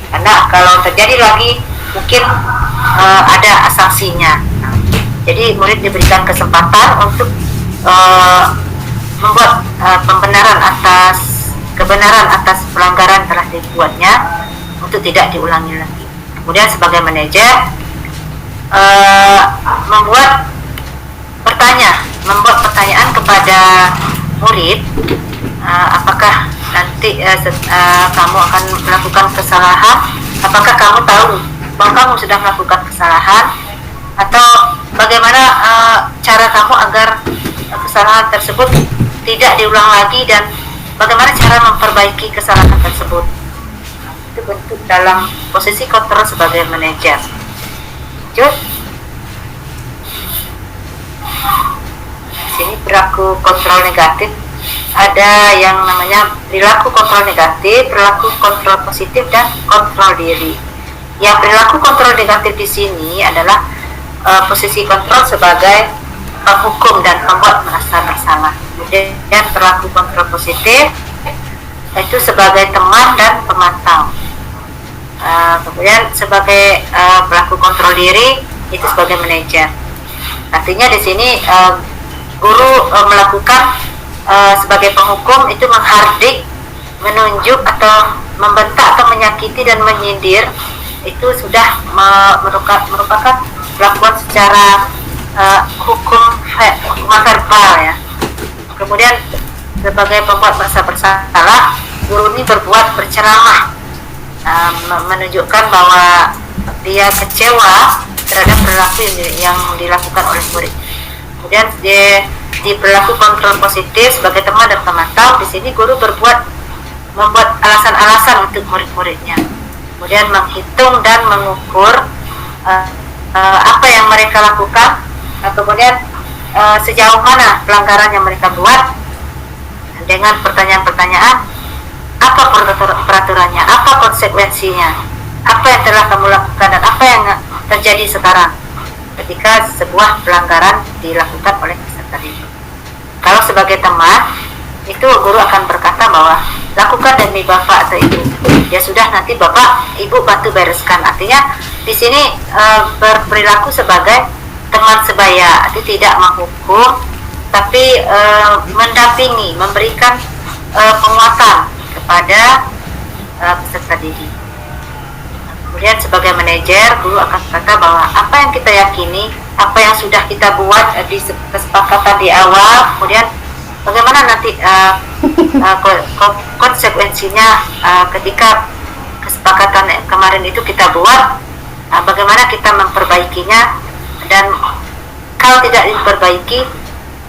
Karena kalau terjadi lagi mungkin ada sanksinya. Jadi murid diberikan kesempatan untuk membuat kebenaran atas pelanggaran telah dibuatnya untuk tidak diulangi lagi. Kemudian sebagai manajer membuat pertanyaan kepada murid, apakah nanti kamu akan melakukan kesalahan, apakah kamu tahu bahwa kamu sudah melakukan kesalahan, atau bagaimana cara kamu agar kesalahan tersebut tidak diulang lagi, dan bagaimana cara memperbaiki kesalahan tersebut. Itu bentuk dalam posisi kontrol sebagai manajer. Lanjut. Sini perilaku kontrol negatif, ada yang namanya perilaku kontrol negatif, perilaku kontrol positif, dan kontrol diri. Yang perilaku kontrol negatif di sini adalah posisi kontrol sebagai penghukum dan membuat merasa bersalah. Kemudian perilaku kontrol positif itu sebagai teman dan pemantau. Kemudian sebagai pelaku kontrol diri itu sebagai manajer. Artinya di sini guru melakukan sebagai penghukum itu menghardik, menunjuk atau membentak atau menyakiti dan menyindir, itu sudah merupakan perlakuan secara hukuman verbal ya. Kemudian sebagai pembuat merasa bersalah, guru ini berceramah, menunjukkan bahwa dia kecewa terhadap perilaku yang dilakukan oleh murid. Kemudian di perilaku kontrol positif sebagai teman dan pemantau, di sini guru membuat alasan-alasan untuk murid-muridnya. Kemudian menghitung dan mengukur apa yang mereka lakukan, kemudian sejauh mana pelanggaran yang mereka buat, dengan pertanyaan-pertanyaan, apa peraturannya, apa konsekuensinya, apa yang telah kamu lakukan, dan apa yang terjadi sekarang ketika sebuah pelanggaran dilakukan oleh peserta didik. Kalau sebagai teman, itu guru akan berkata bahwa lakukan demi bapak atau ibu, ya sudah, nanti bapak ibu bantu bereskan. Artinya di sini berperilaku sebagai teman sebaya, itu tidak menghukum, tapi mendampingi, memberikan penguatan kepada peserta didik. Kemudian sebagai manajer, guru akan berkata bahwa apa yang kita yakini, apa yang sudah kita buat di kesepakatan di awal, kemudian bagaimana nanti konsekuensinya ketika kesepakatan kemarin itu kita buat, bagaimana kita memperbaikinya, dan kalau tidak diperbaiki,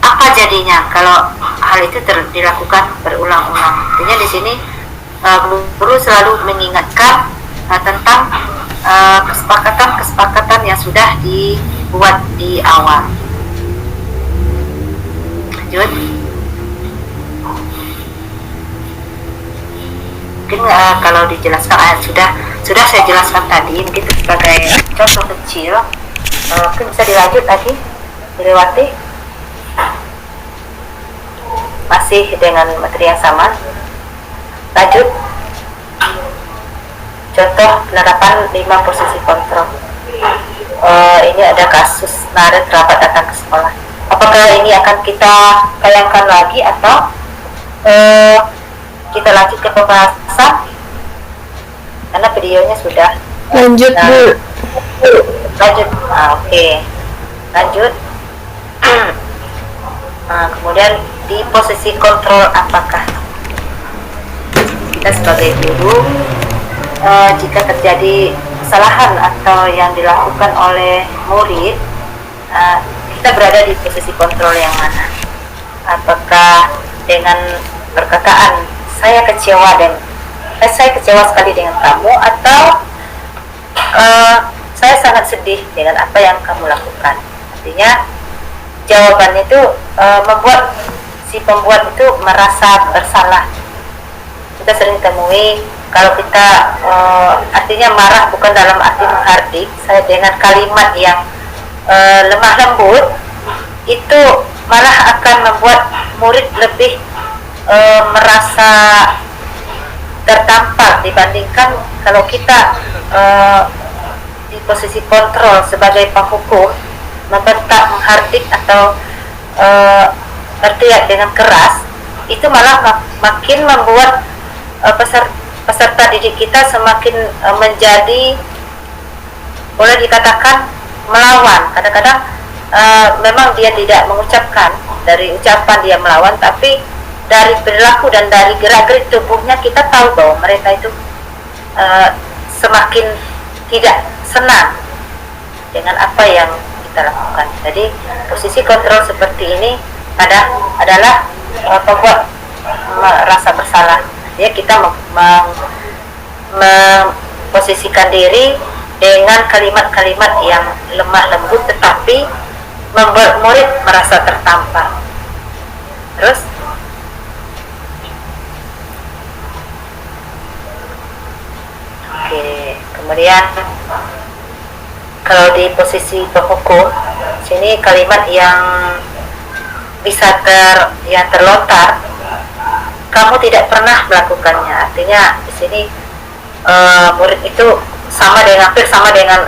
apa jadinya kalau hal itu dilakukan berulang-ulang. Artinya di sini guru selalu mengingatkan tentang kesepakatan yang sudah dibuat di awal. Lanjut. Mungkin kalau dijelaskan sudah saya jelaskan tadi, mungkin itu sebagai contoh kecil. Mungkin bisa dilanjut lagi, dilewati. Masih dengan materi yang sama. Lanjut. Contoh penerapan 5 posisi kontrol. Ini ada kasus narik rapat datang ke sekolah. Apakah ini akan kita tayangkan lagi atau kita lanjut ke pembahasan? Karena videonya sudah. Lanjut, Bu. Lanjut. Oke. Lanjut. Kemudian di posisi kontrol apakah kita sebagai guru jika terjadi kesalahan atau yang dilakukan oleh murid, kita berada di posisi kontrol yang mana? Apakah dengan perkataan saya kecewa sekali dengan kamu, atau saya sangat sedih dengan apa yang kamu lakukan? Artinya jawabannya itu membuat si pembuat itu merasa bersalah. Kita sering temui kalau kita artinya marah bukan dalam arti menghardik, saya dengan kalimat yang lemah lembut itu malah akan membuat murid lebih merasa tertampar dibandingkan kalau kita di posisi kontrol sebagai penghukum, membentak, menghardik atau berteriak dengan keras, itu malah makin membuat peserta didik kita semakin menjadi, boleh dikatakan, melawan. Kadang-kadang memang dia tidak mengucapkan, dari ucapan dia melawan, tapi dari perilaku dan dari gerak-gerik tubuhnya kita tahu bahwa mereka itu semakin tidak senang dengan apa yang kita lakukan. Jadi posisi kontrol seperti ini adalah membuat merasa bersalah. Ya, kita memposisikan diri dengan kalimat-kalimat yang lemah lembut tetapi membuat murid merasa tertampar. Terus kemudian kalau di posisi penghukum, sini kalimat yang bisa terlontar, kamu tidak pernah melakukannya. Artinya di sini murid itu hampir sama dengan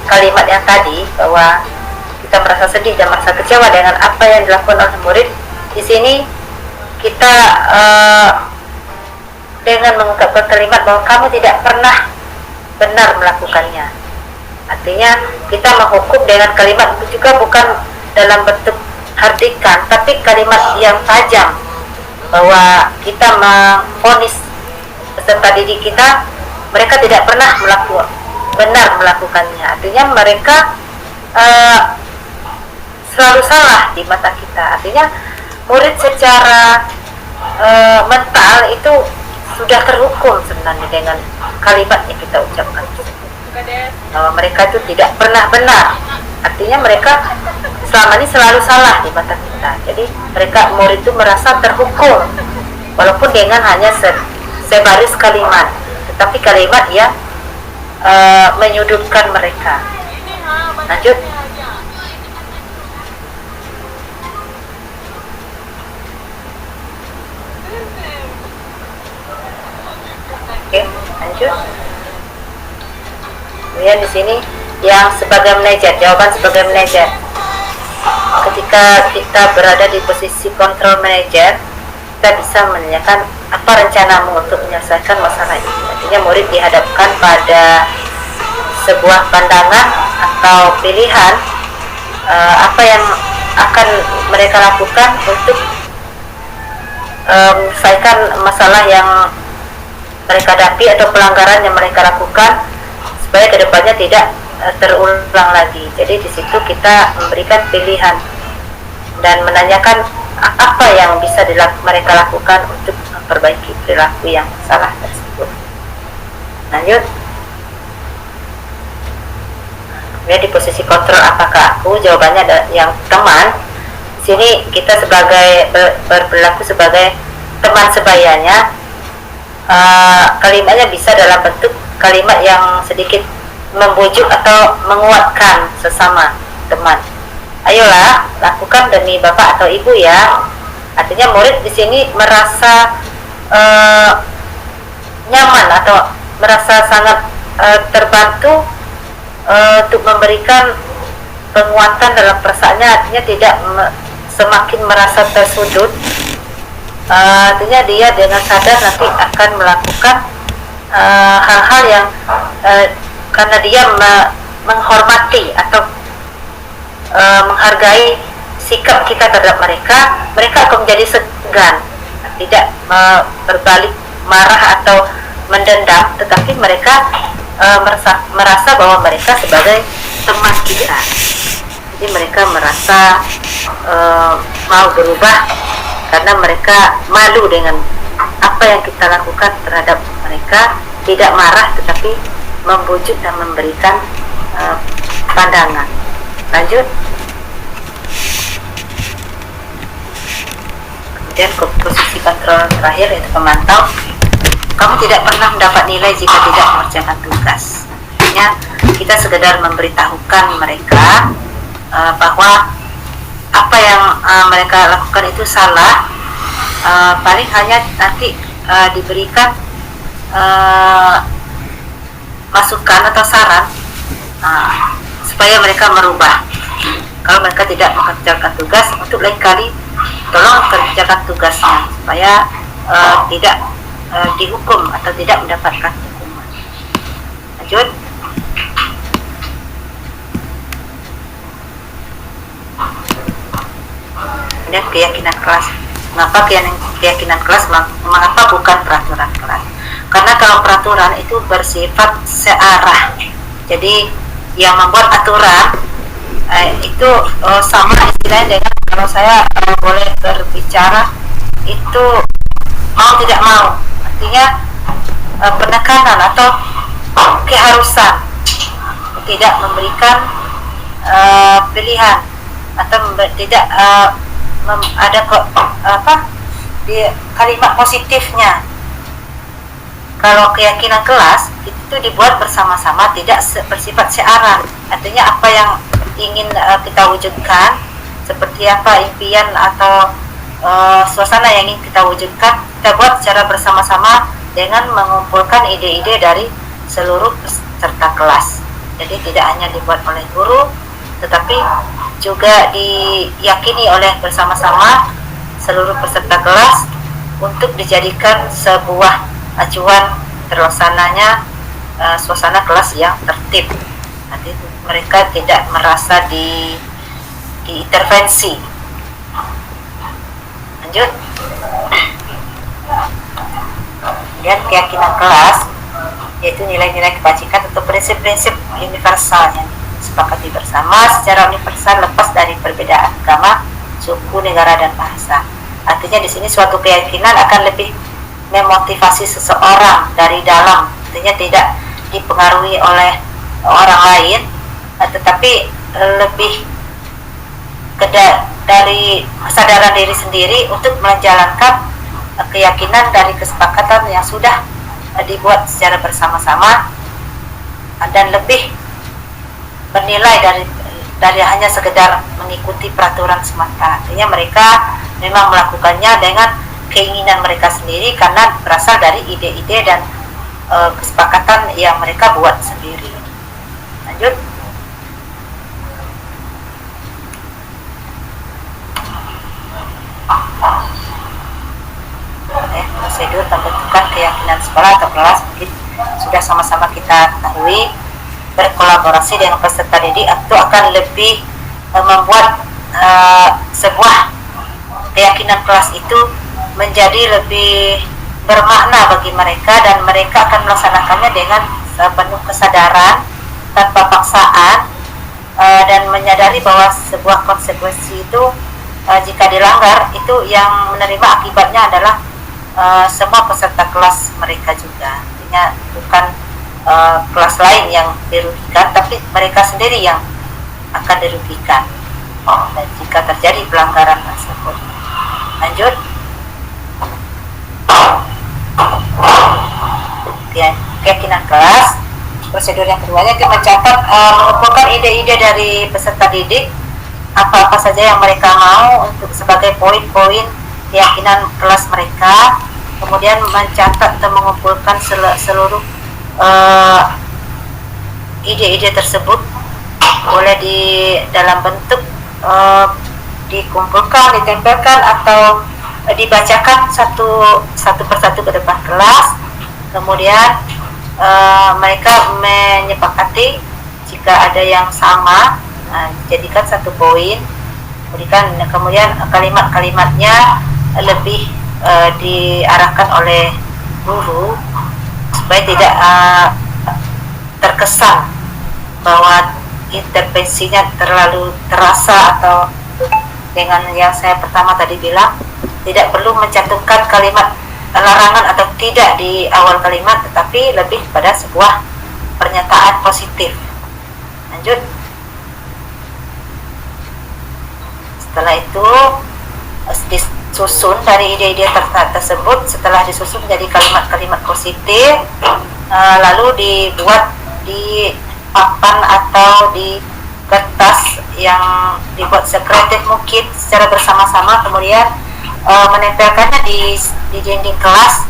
kalimat yang tadi, bahwa kita merasa sedih dan merasa kecewa dengan apa yang dilakukan oleh murid. Di sini kita dengan mengungkapkan kalimat bahwa kamu tidak pernah benar melakukannya. Artinya kita menghukum dengan kalimat itu juga bukan dalam bentuk hardikan, tapi kalimat yang tajam, bahwa kita memvonis peserta didik kita mereka tidak pernah benar melakukannya. Artinya mereka selalu salah di mata kita. Artinya murid secara mental itu sudah terhukum sebenarnya dengan kalimat yang kita ucapkan, bahwa mereka itu tidak pernah benar. Artinya mereka selama ini selalu salah di mata kita. Jadi mereka, murid itu merasa terhukum walaupun dengan hanya sebaris kalimat, tetapi kalimat yang menyudutkan mereka. Lanjut. Oke, lanjut. Kemudian di sini yang sebagai manajer, jawaban sebagai manajer. Ketika kita berada di posisi kontrol manajer, kita bisa menanyakan apa rencanamu untuk menyelesaikan masalah ini. Artinya murid dihadapkan pada sebuah pandangan atau pilihan, apa yang akan mereka lakukan untuk menyelesaikan masalah yang mereka hadapi atau pelanggaran yang mereka lakukan, supaya kedepannya tidak terulang lagi. Jadi di situ kita memberikan pilihan dan menanyakan apa yang bisa mereka lakukan untuk memperbaiki perilaku yang salah tersebut. Lanjut. Kemudian di posisi kontrol apakah aku, jawabannya ada yang teman. Sini kita sebagai berperilaku sebagai teman sebayanya. kalimatnya bisa dalam bentuk kalimat yang sedikit membujuk atau menguatkan sesama teman. Ayolah, lakukan demi bapak atau ibu ya. Artinya murid di sini merasa nyaman atau merasa sangat terbantu untuk memberikan penguatan dalam perasaannya. Artinya tidak semakin merasa tersudut. Artinya dia dengan sadar nanti akan melakukan hal-hal yang karena dia menghormati atau menghargai sikap kita terhadap mereka akan menjadi segan, tidak berbalik marah atau mendendam, tetapi mereka merasa bahwa mereka sebagai teman kita. Jadi mereka merasa mau berubah karena mereka malu dengan apa yang kita lakukan terhadap mereka, tidak marah tetapi membujuk dan memberikan pandangan. Lanjut. Kemudian posisi kontrol terakhir yaitu pemantau. Kamu tidak pernah mendapat nilai jika tidak mengerjakan tugas. Artinya kita sekedar memberitahukan mereka bahwa apa yang mereka lakukan itu salah. Paling hanya nanti diberikan masukan atau saran supaya mereka merubah. Kalau mereka tidak mengerjakan tugas, untuk lain kali tolong kerjakan tugasnya supaya tidak dihukum atau tidak mendapatkan hukuman. Lanjut. Kemudian keyakinan kelas. Mengapa keyakinan kelas? Mengapa bukan peraturan kelas? Karena kalau peraturan itu bersifat searah. Jadi yang membuat aturan itu sama istilahnya dengan kalau saya boleh berbicara itu mau tidak mau. Artinya penekanan atau keharusan, tidak memberikan pilihan atau tidak ada di kalimat positifnya. Kalau keyakinan kelas itu dibuat bersama-sama, tidak bersifat searah. Artinya apa yang ingin kita wujudkan, seperti apa impian atau suasana yang ingin kita wujudkan, kita buat secara bersama-sama dengan mengumpulkan ide-ide dari seluruh peserta kelas. Jadi tidak hanya dibuat oleh guru, tetapi juga diyakini oleh bersama-sama seluruh peserta kelas untuk dijadikan sebuah acuan terlaksananya suasana kelas yang tertib. Nanti mereka tidak merasa diintervensi. Lanjut. Kemudian keyakinan kelas yaitu nilai-nilai kebajikan atau prinsip-prinsip universal yang disepakati bersama secara universal lepas dari perbedaan agama, suku, negara, dan bahasa. Artinya di sini suatu keyakinan akan lebih memotivasi seseorang dari dalam, artinya tidak dipengaruhi oleh orang lain, tetapi lebih dari kesadaran diri sendiri untuk menjalankan keyakinan dari kesepakatan yang sudah dibuat secara bersama-sama dan lebih bernilai dari hanya sekedar mengikuti peraturan semata. Artinya mereka memang melakukannya dengan keinginan mereka sendiri karena berasal dari ide-ide dan kesepakatan yang mereka buat sendiri. Lanjut. Prosedur pembentukan keyakinan sekolah atau kelas mungkin sudah sama-sama kita ketahui. Berkolaborasi dengan peserta didik itu akan lebih membuat sebuah keyakinan kelas itu menjadi lebih bermakna bagi mereka dan mereka akan melaksanakannya dengan penuh kesadaran tanpa paksaan dan menyadari bahwa sebuah konsekuensi itu jika dilanggar itu yang menerima akibatnya adalah semua peserta kelas mereka juga. Artinya bukan kelas lain yang dirugikan, tapi mereka sendiri yang akan dirugikan dan jika terjadi pelanggaran tersebut. Lanjut. keyakinan kelas. Prosedur yang keduanya itu mencatat, mengumpulkan ide-ide dari peserta didik, apa-apa saja yang mereka mau untuk sebagai poin-poin keyakinan kelas mereka. Kemudian mencatat dan mengumpulkan seluruh ide-ide tersebut, boleh di dalam bentuk dikumpulkan, ditempelkan, atau dibacakan satu persatu ke depan kelas. Kemudian mereka menyepakati jika ada yang sama, jadikan satu poin. Kemudian kalimat-kalimatnya lebih diarahkan oleh guru supaya tidak terkesan bahwa intervensinya terlalu terasa, atau dengan yang saya pertama tadi bilang, tidak perlu mencantumkan kalimat larangan atau tidak di awal kalimat, tetapi lebih pada sebuah pernyataan positif. Lanjut. Setelah itu disusun dari ide-ide tersebut, setelah disusun menjadi kalimat-kalimat positif, lalu dibuat di papan atau di kertas yang dibuat sekreatif mungkin secara bersama-sama, kemudian menempelkannya di dinding kelas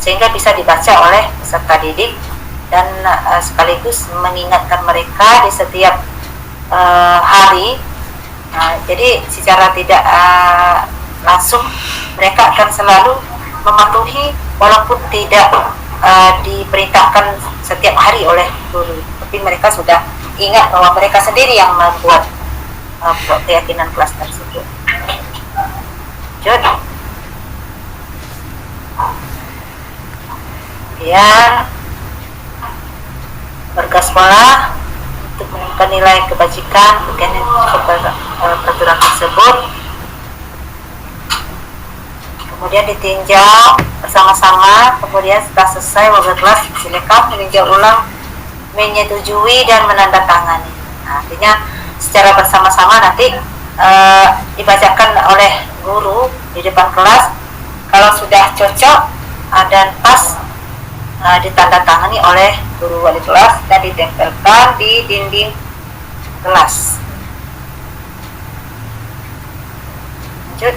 sehingga bisa dibaca oleh peserta didik, dan sekaligus mengingatkan mereka di setiap hari. Jadi secara tidak langsung mereka akan selalu mematuhi walaupun tidak diperintahkan setiap hari oleh guru, tapi mereka sudah ingat bahwa mereka sendiri yang membuat keyakinan kelas tersebut. Jadi kemudian warga sekolah untuk menemukan nilai kebajikan peraturan tersebut, kemudian ditinjau bersama-sama. Kemudian setelah selesai, warga kelas silakan meninjau ulang, menyetujui dan menandatangani. Artinya secara bersama-sama nanti dibacakan oleh guru di depan kelas. Kalau sudah cocok dan pas, ditandatangani oleh guru wali kelas dan ditempelkan di dinding kelas. Lanjut.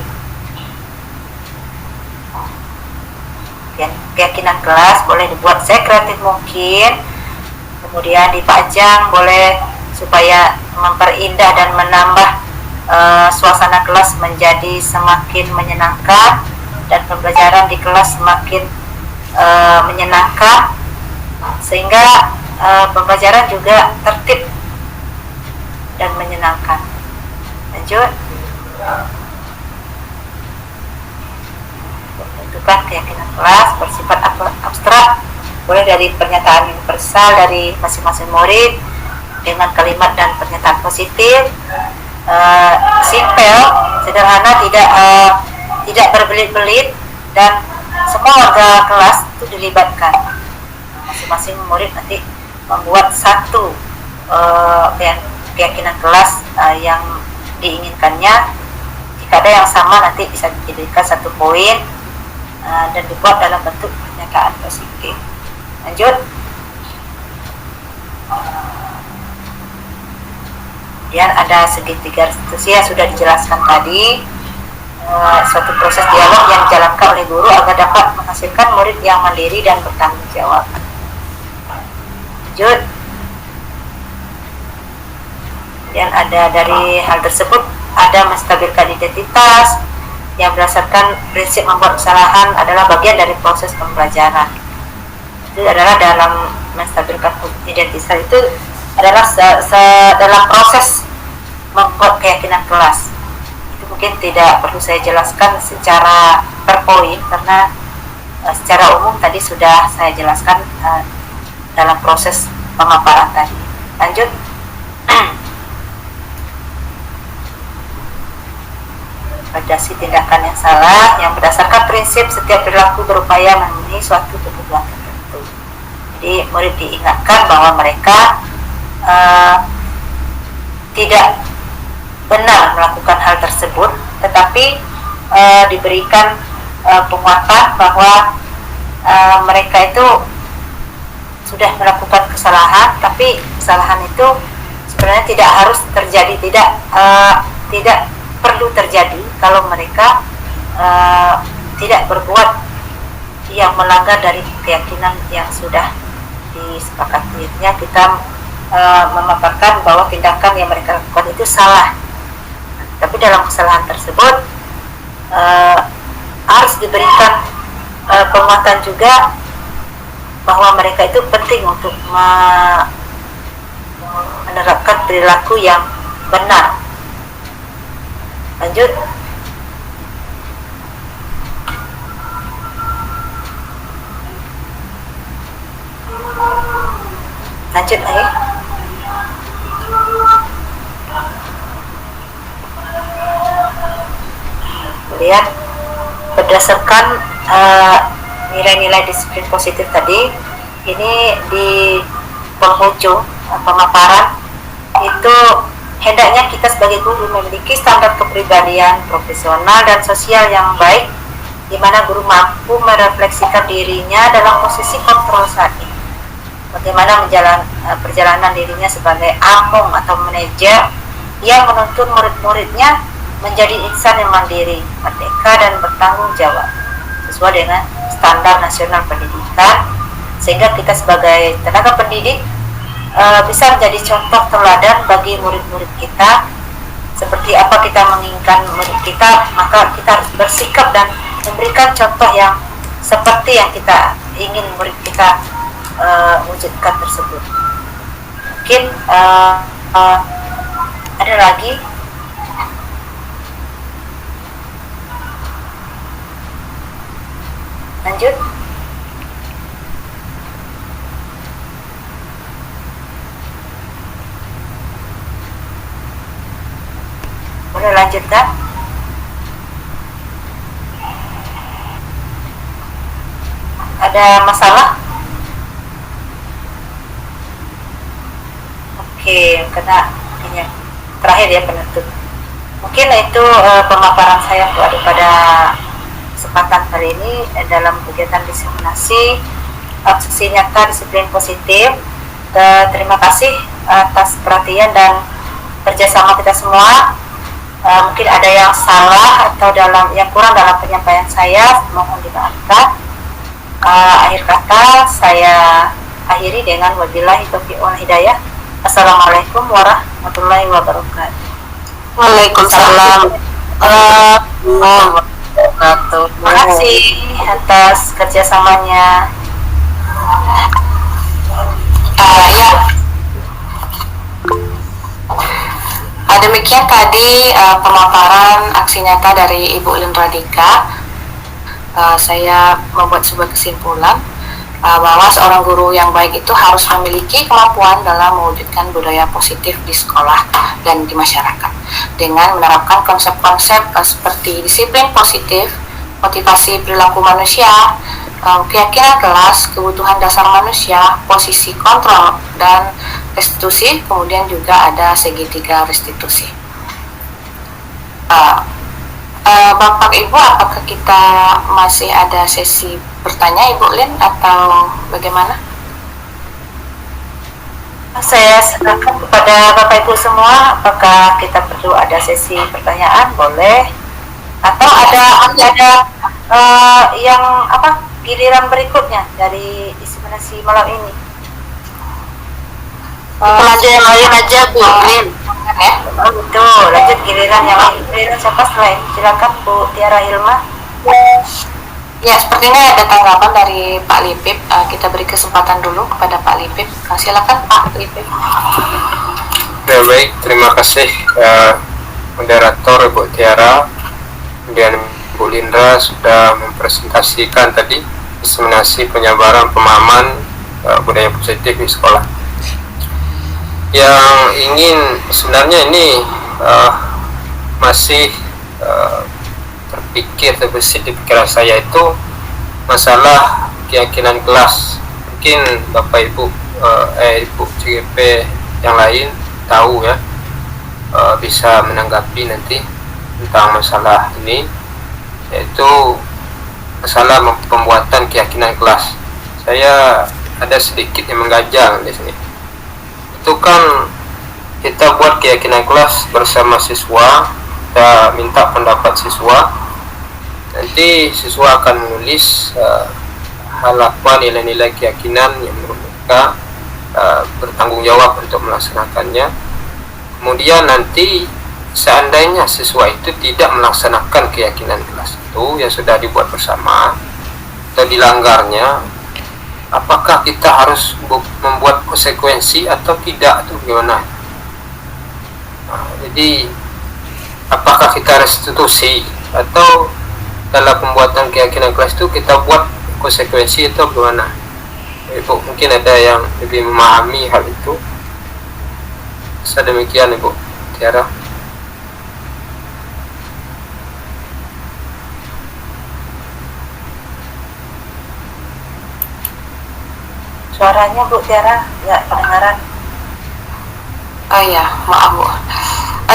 Keyakinan kelas boleh dibuat sekreatif mungkin, kemudian dipajang boleh, supaya memperindah dan menambah suasana kelas menjadi semakin menyenangkan dan pembelajaran di kelas semakin menyenangkan, sehingga pembelajaran juga tertib dan menyenangkan. Lanjut. Pembentukan keyakinan kelas bersifat abstrak, boleh dari pernyataan universal dari masing-masing murid dengan kalimat dan pernyataan positif, simpel, sederhana, tidak berbelit-belit, dan semua warga kelas itu dilibatkan. Masing-masing murid nanti membuat satu keyakinan kelas yang diinginkannya. Jika ada yang sama nanti bisa dijadikan satu poin dan dibuat dalam bentuk pernyataan positif. Lanjut. Kemudian ada segitiga restitusi yang sudah dijelaskan tadi, suatu proses dialog yang dijalankan oleh guru agar dapat menghasilkan murid yang mandiri dan bertanggung jawab. Lanjut. Kemudian ada dari hal tersebut ada menstabilkan identitas yang berdasarkan prinsip membuat kesalahan adalah bagian dari proses pembelajaran. Itu adalah dalam menstabilkan identitas itu adalah dalam proses membuat keyakinan kelas. Itu mungkin tidak perlu saya jelaskan secara per poin karena secara umum tadi sudah saya jelaskan dalam proses pemaparan tadi. Lanjut. Redaksi tindakan yang salah yang berdasarkan prinsip setiap perilaku berupaya memenuhi suatu kebutuhan tertentu. Jadi murid diingatkan bahwa mereka tidak benar melakukan hal tersebut, tetapi diberikan penguatan bahwa mereka itu sudah melakukan kesalahan, tapi kesalahan itu sebenarnya tidak harus terjadi, tidak perlu terjadi kalau mereka tidak berbuat yang melanggar dari keyakinan yang sudah disepakatinya. Kita memaparkan bahwa tindakan yang mereka lakukan itu salah, tapi dalam kesalahan tersebut harus diberikan penguatan juga bahwa mereka itu penting untuk menerapkan perilaku yang benar. Lanjut. Lanjut, kemudian berdasarkan nilai-nilai disiplin positif tadi, ini di penghujung pemaparan itu hendaknya kita sebagai guru memiliki standar kepribadian profesional dan sosial yang baik, di mana guru mampu merefleksikan dirinya dalam posisi kontrol saat ini. Bagaimana perjalanan dirinya sebagai among atau manajer yang menuntun murid-muridnya menjadi insan yang mandiri, merdeka, dan bertanggung jawab sesuai dengan standar nasional pendidikan, sehingga kita sebagai tenaga pendidik bisa menjadi contoh teladan bagi murid-murid kita. Seperti apa kita menginginkan murid kita, maka kita harus bersikap dan memberikan contoh yang seperti yang kita ingin murid kita wujudkan tersebut. Mungkin ada lagi. Lanjut. Boleh lanjutkan? Ada masalah? Oke, kena ini terakhir ya, penutup. Mungkin itu pemaparan saya pada kesempatan kali ini dalam kegiatan diseminasi aksi nyata disiplin positif. Terima kasih atas perhatian dan kerjasama kita semua. Mungkin ada yang salah atau yang kurang dalam penyampaian saya, mohon dimaafkan. Akhir kata saya akhiri dengan wabillahi taufiq wal hidayah. Assalamualaikum warahmatullahi wabarakatuh. Waalaikumsalam. Terima kasih atas kerjasamanya. Ya, demikian tadi pemaparan aksi nyata dari Ibu Lin Radika. Saya membuat sebuah kesimpulan bahwa seorang guru yang baik itu harus memiliki kemampuan dalam mewujudkan budaya positif di sekolah dan di masyarakat dengan menerapkan konsep-konsep seperti disiplin positif, motivasi perilaku manusia, keyakinan kelas, kebutuhan dasar manusia, posisi kontrol, dan restitusi. Kemudian juga ada segitiga restitusi. Bapak Ibu, apakah kita masih ada sesi bertanya, Ibu Lin, atau bagaimana? Saya serahkan kepada Bapak Ibu semua, apakah kita perlu ada sesi pertanyaan? Boleh. Atau ada yang giliran berikutnya dari diseminasi malam ini? Pelajar yang lain aja, Bu Lin. Oh betul, lanjut giliran yang lain. Giliran siapa selain? Silakan Bu Tiara Hilma. Ya, sepertinya ada tanggapan dari Pak Lipip. Kita beri kesempatan dulu kepada Pak Lipip. Silakan Pak Lipip. Ya, baik, terima kasih moderator Ibu Tiara, kemudian Bu Lindra sudah mempresentasikan tadi diseminasi penyebaran pemahaman budaya positif di sekolah. Yang ingin sebenarnya ini masih terbesit di pikiran saya itu masalah keyakinan kelas. Mungkin Bapak Ibu Ibu CGP yang lain tahu ya, bisa menanggapi nanti tentang masalah ini, yaitu masalah pembuatan keyakinan kelas. Saya ada sedikit yang mengganjal di sini. Itu kan kita buat keyakinan kelas bersama siswa, kita minta pendapat siswa. Nanti siswa akan menulis hal apa, nilai-nilai keyakinan yang menurut mereka bertanggung jawab untuk melaksanakannya. Kemudian nanti seandainya siswa itu tidak melaksanakan keyakinan kelas itu yang sudah dibuat bersama atau dilanggarnya, apakah kita harus membuat konsekuensi atau tidak, atau bagaimana? Jadi apakah kita restitusi atau dalam pembuatan keyakinan kelas itu kita buat konsekuensi atau bagaimana? Ibu mungkin ada yang lebih memahami hal itu. Sedemikian Ibu Tiara. Suaranya Bu Tiara nggak kedengaran. Oh iya, maaf Bu.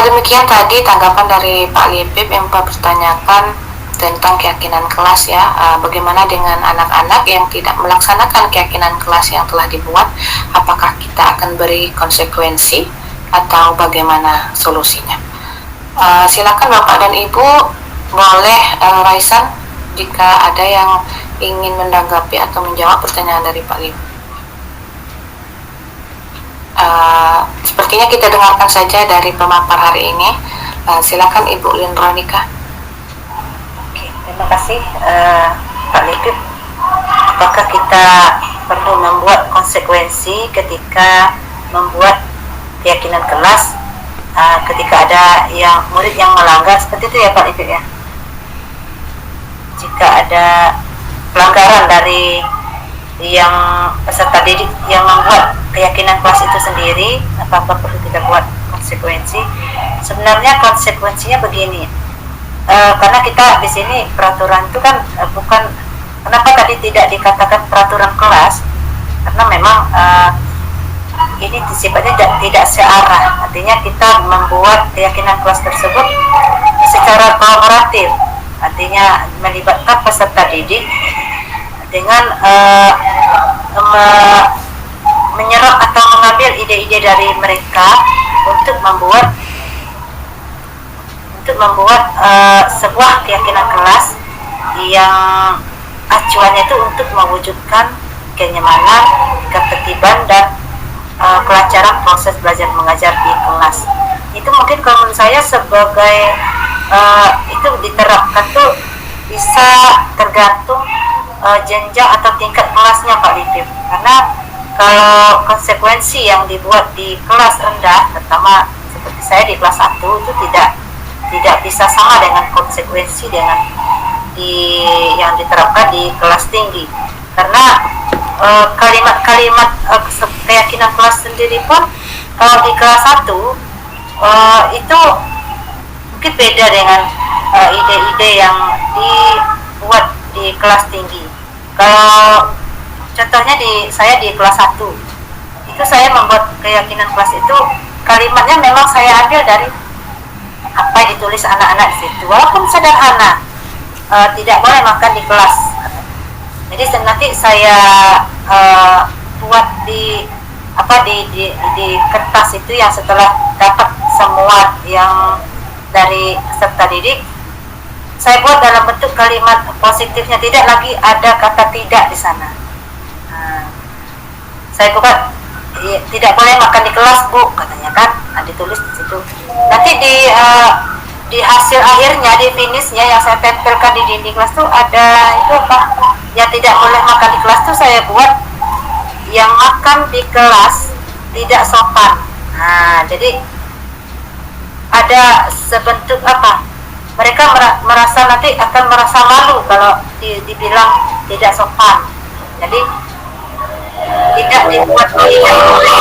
Demikian tadi tanggapan dari Pak Lipip yang mempertanyakan tentang keyakinan kelas ya. Bagaimana dengan anak-anak yang tidak melaksanakan keyakinan kelas yang telah dibuat? Apakah kita akan beri konsekuensi atau bagaimana solusinya? Silakan Bapak dan Ibu, boleh Raisan jika ada yang ingin menanggapi atau menjawab pertanyaan dari Pak Lipip. Sepertinya kita dengarkan saja dari pemapar hari ini. Silakan Ibu Lindronika. Oke, terima kasih Pak Lipip. Apakah kita perlu membuat konsekuensi ketika membuat keyakinan kelas ketika ada yang murid yang melanggar seperti itu ya Pak Lipip ya? Jika ada pelanggaran dari yang peserta didik yang membuat keyakinan kelas itu sendiri, apakah perlu kita buat konsekuensi? Sebenarnya konsekuensinya begini, karena kita di sini peraturan itu kan bukan, kenapa tadi tidak dikatakan peraturan kelas? Karena memang ini sifatnya tidak searah, artinya kita membuat keyakinan kelas tersebut secara kolaboratif, artinya melibatkan peserta didik dengan menyerap atau mengambil ide-ide dari mereka untuk membuat sebuah keyakinan kelas yang acuannya itu untuk mewujudkan kenyamanan, ketertiban dan kelancaran proses belajar mengajar di kelas. Itu mungkin kalau menurut saya sebagai itu diterapkan tuh bisa tergantung jenjang atau tingkat kelasnya Pak Lipip, karena kalau konsekuensi yang dibuat di kelas rendah, terutama seperti saya di kelas 1 itu tidak bisa sama dengan konsekuensi dengan yang diterapkan di kelas tinggi, karena kalimat-kalimat keyakinan kelas sendiri pun kalau di kelas 1 itu mungkin beda dengan ide-ide yang dibuat di kelas tinggi. Kalau contohnya saya di kelas 1 itu saya membuat keyakinan kelas itu kalimatnya memang saya ambil dari apa yang ditulis anak-anak di situ, walaupun sederhana, tidak boleh makan di kelas. Jadi nanti saya buat di kertas itu yang setelah dapat semua yang dari peserta didik, saya buat dalam bentuk kalimat positifnya, tidak lagi ada kata tidak di sana. Saya buat tidak boleh makan di kelas Bu, katanya kan, ditulis di situ. Nanti di hasil akhirnya, di finishnya yang saya tempelkan di dinding kelas tuh ada itu apa? Yang tidak boleh makan di kelas tuh saya buat yang makan di kelas tidak sopan. Jadi ada sebentuk apa? Mereka merasa nanti akan merasa malu kalau dibilang tidak sopan. Jadi tidak dibuat tidak boleh,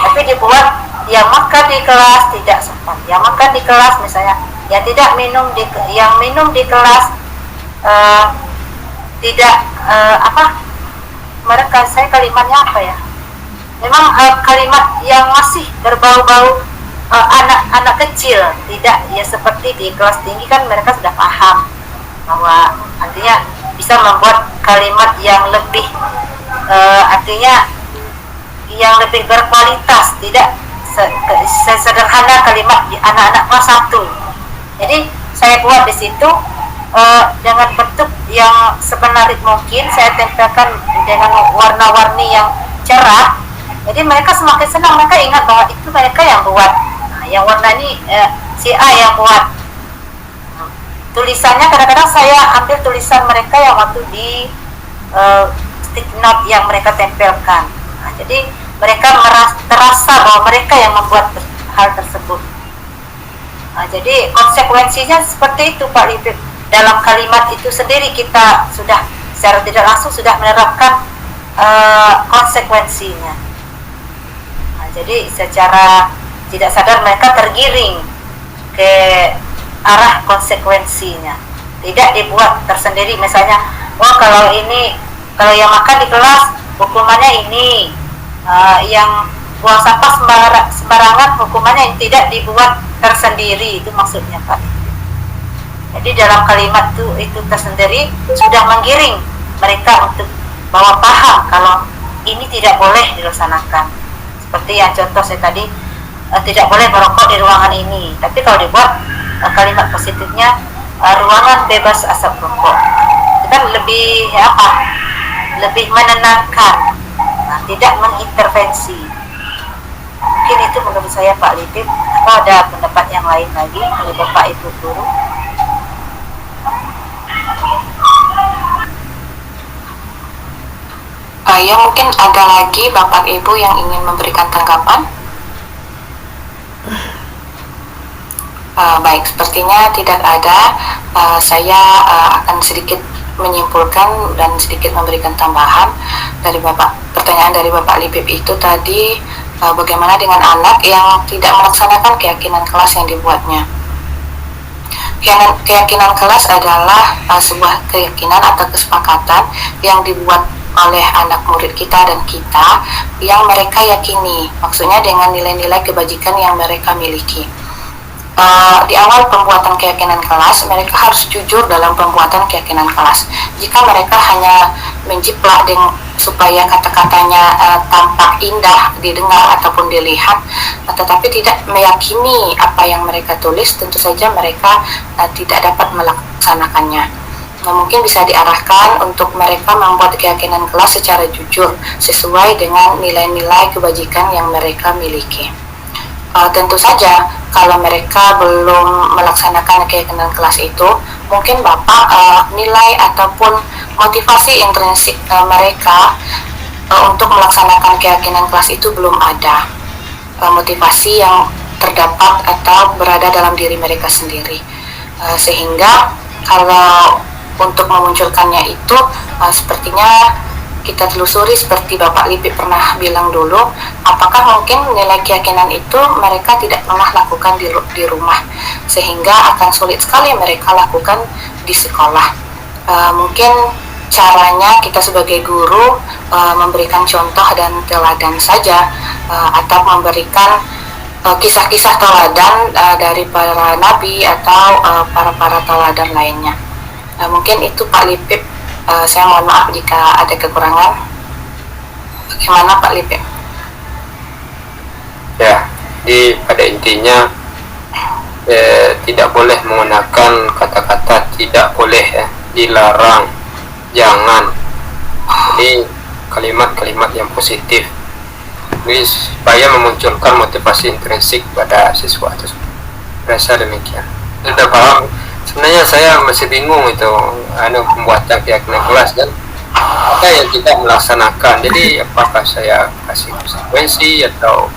tapi dibuat yang makan di kelas tidak sopan. Yang makan di kelas misalnya, yang tidak minum yang minum di kelas tidak mereka, saya kalimatnya apa ya? Memang kalimat yang masih berbau-bau anak-anak kecil, tidak ya seperti di kelas tinggi kan mereka sudah paham bahwa artinya bisa membuat kalimat yang lebih artinya yang lebih berkualitas, tidak sesederhana kalimat di anak-anak kelas 1. Jadi saya buat di situ dengan bentuk yang semenarik mungkin, saya tempelkan dengan warna-warni yang cerah. Jadi mereka semakin senang, mereka ingat bahwa itu mereka yang buat. Nah, yang warna ini si A yang buat. Tulisannya kadang-kadang saya ambil tulisan mereka yang waktu di stick note yang mereka tempelkan. Nah, jadi mereka terasa bahwa mereka yang membuat hal tersebut. Nah, jadi konsekuensinya seperti itu Pak Lipip. Dalam kalimat itu sendiri kita sudah secara tidak langsung sudah menerapkan konsekuensinya. Nah, jadi secara tidak sadar mereka tergiring ke arah konsekuensinya, tidak dibuat tersendiri. Misalnya, oh kalau yang makan di kelas hukumannya ini, yang buang sampah sembarangan hukumannya yang tidak dibuat tersendiri, itu maksudnya Pak. Jadi dalam kalimat itu tersendiri sudah menggiring mereka untuk bahwa paham kalau ini tidak boleh dilaksanakan. Seperti yang contoh saya tadi, tidak boleh merokok di ruangan ini, tapi kalau dibuat kalimat positifnya ruangan bebas asap rokok, itu kan lebih lebih menenangkan, tidak mengintervensi. Mungkin itu menurut saya Pak Lipip. Atau ada pendapat yang lain lagi dari Bapak Ibu guru? Ya, mungkin ada lagi Bapak Ibu yang ingin memberikan tanggapan. Baik, sepertinya tidak ada. Saya akan sedikit menyimpulkan dan sedikit memberikan tambahan dari pertanyaan dari Bapak Lipip itu tadi, bagaimana dengan anak yang tidak melaksanakan keyakinan kelas yang dibuatnya. Keyakinan kelas adalah sebuah keyakinan atau kesepakatan yang dibuat oleh anak murid kita dan kita yang mereka yakini, maksudnya dengan nilai-nilai kebajikan yang mereka miliki. Di awal pembuatan keyakinan kelas, mereka harus jujur dalam pembuatan keyakinan kelas. Jika mereka hanya menjiplak supaya kata-katanya tampak indah didengar ataupun dilihat, tetapi tidak meyakini apa yang mereka tulis, tentu saja mereka tidak dapat melaksanakannya. Mungkin bisa diarahkan untuk mereka membuat keyakinan kelas secara jujur sesuai dengan nilai-nilai kebajikan yang mereka miliki. Tentu saja kalau mereka belum melaksanakan keyakinan kelas itu, mungkin Bapak nilai ataupun motivasi intrinsik mereka untuk melaksanakan keyakinan kelas itu belum ada. Motivasi yang terdapat atau berada dalam diri mereka sendiri, sehingga kalau untuk memunculkannya itu sepertinya kita telusuri seperti Bapak Lipip pernah bilang dulu, apakah mungkin nilai keyakinan itu mereka tidak pernah lakukan di rumah, sehingga akan sulit sekali mereka lakukan di sekolah. Mungkin caranya kita sebagai guru memberikan contoh dan teladan saja, atau memberikan kisah-kisah teladan dari para nabi atau para teladan lainnya. Mungkin itu Pak Lipip. Saya mohon maaf jika ada kekurangan. Bagaimana Pak Lipip? Ya, pada intinya tidak boleh menggunakan kata-kata tidak boleh, dilarang, jangan. Jadi kalimat-kalimat yang positif. Ini supaya memunculkan motivasi intrinsik pada siswa tersebut. Rasa demikian. Sudah paham? Sebenarnya saya masih bingung itu pembuatan keyakinan kelas dan apa yang kita melaksanakan. Jadi apakah saya kasih konsekuensi atau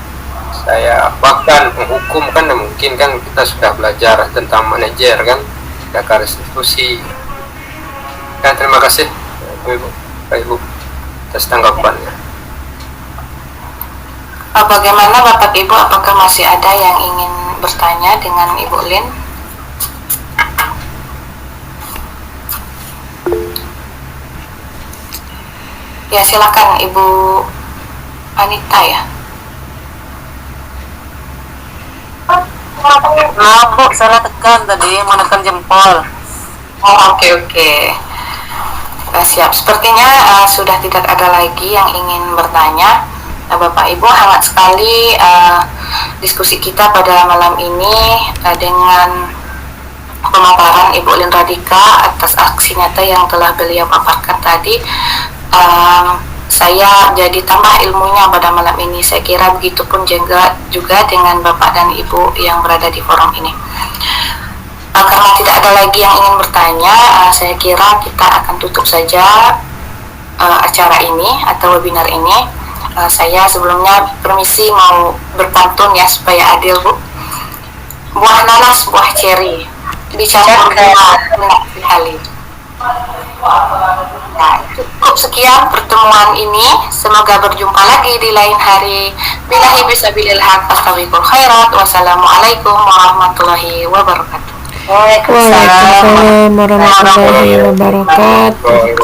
saya bahkan menghukum, kan mungkin kan kita sudah belajar tentang manajer kan, dakar restitusi. Dan terima kasih Pak Ibu atas tanggapannya. Bagaimana Bapak Ibu, apakah masih ada yang ingin bertanya dengan Ibu Lin? Ya, silakan Ibu Anita ya. Maaf Bu, salah tekan tadi, menekan jempol. Oh, oke. Siap. Sepertinya sudah tidak ada lagi yang ingin bertanya. Bapak Ibu, hangat sekali diskusi kita pada malam ini dengan pemaparan Ibu Lin Radika atas aksi nyata yang telah beliau paparkan tadi. Saya jadi tambah ilmunya pada malam ini. Saya kira begitupun juga dengan Bapak dan Ibu yang berada di forum ini. Karena tidak ada lagi yang ingin bertanya, saya kira kita akan tutup saja acara ini atau webinar ini. Saya sebelumnya permisi mau berpantun ya supaya adil, Bu. Buah nanas, buah ceri, dicampur gula enak sekali. Nah, cukup sekian pertemuan ini. Semoga berjumpa lagi di lain hari. Billahi bisabilil haq, astagfirul khairat. Wassalamualaikum warahmatullahi wabarakatuh. Waalaikumsalam warahmatullahi wabarakatuh.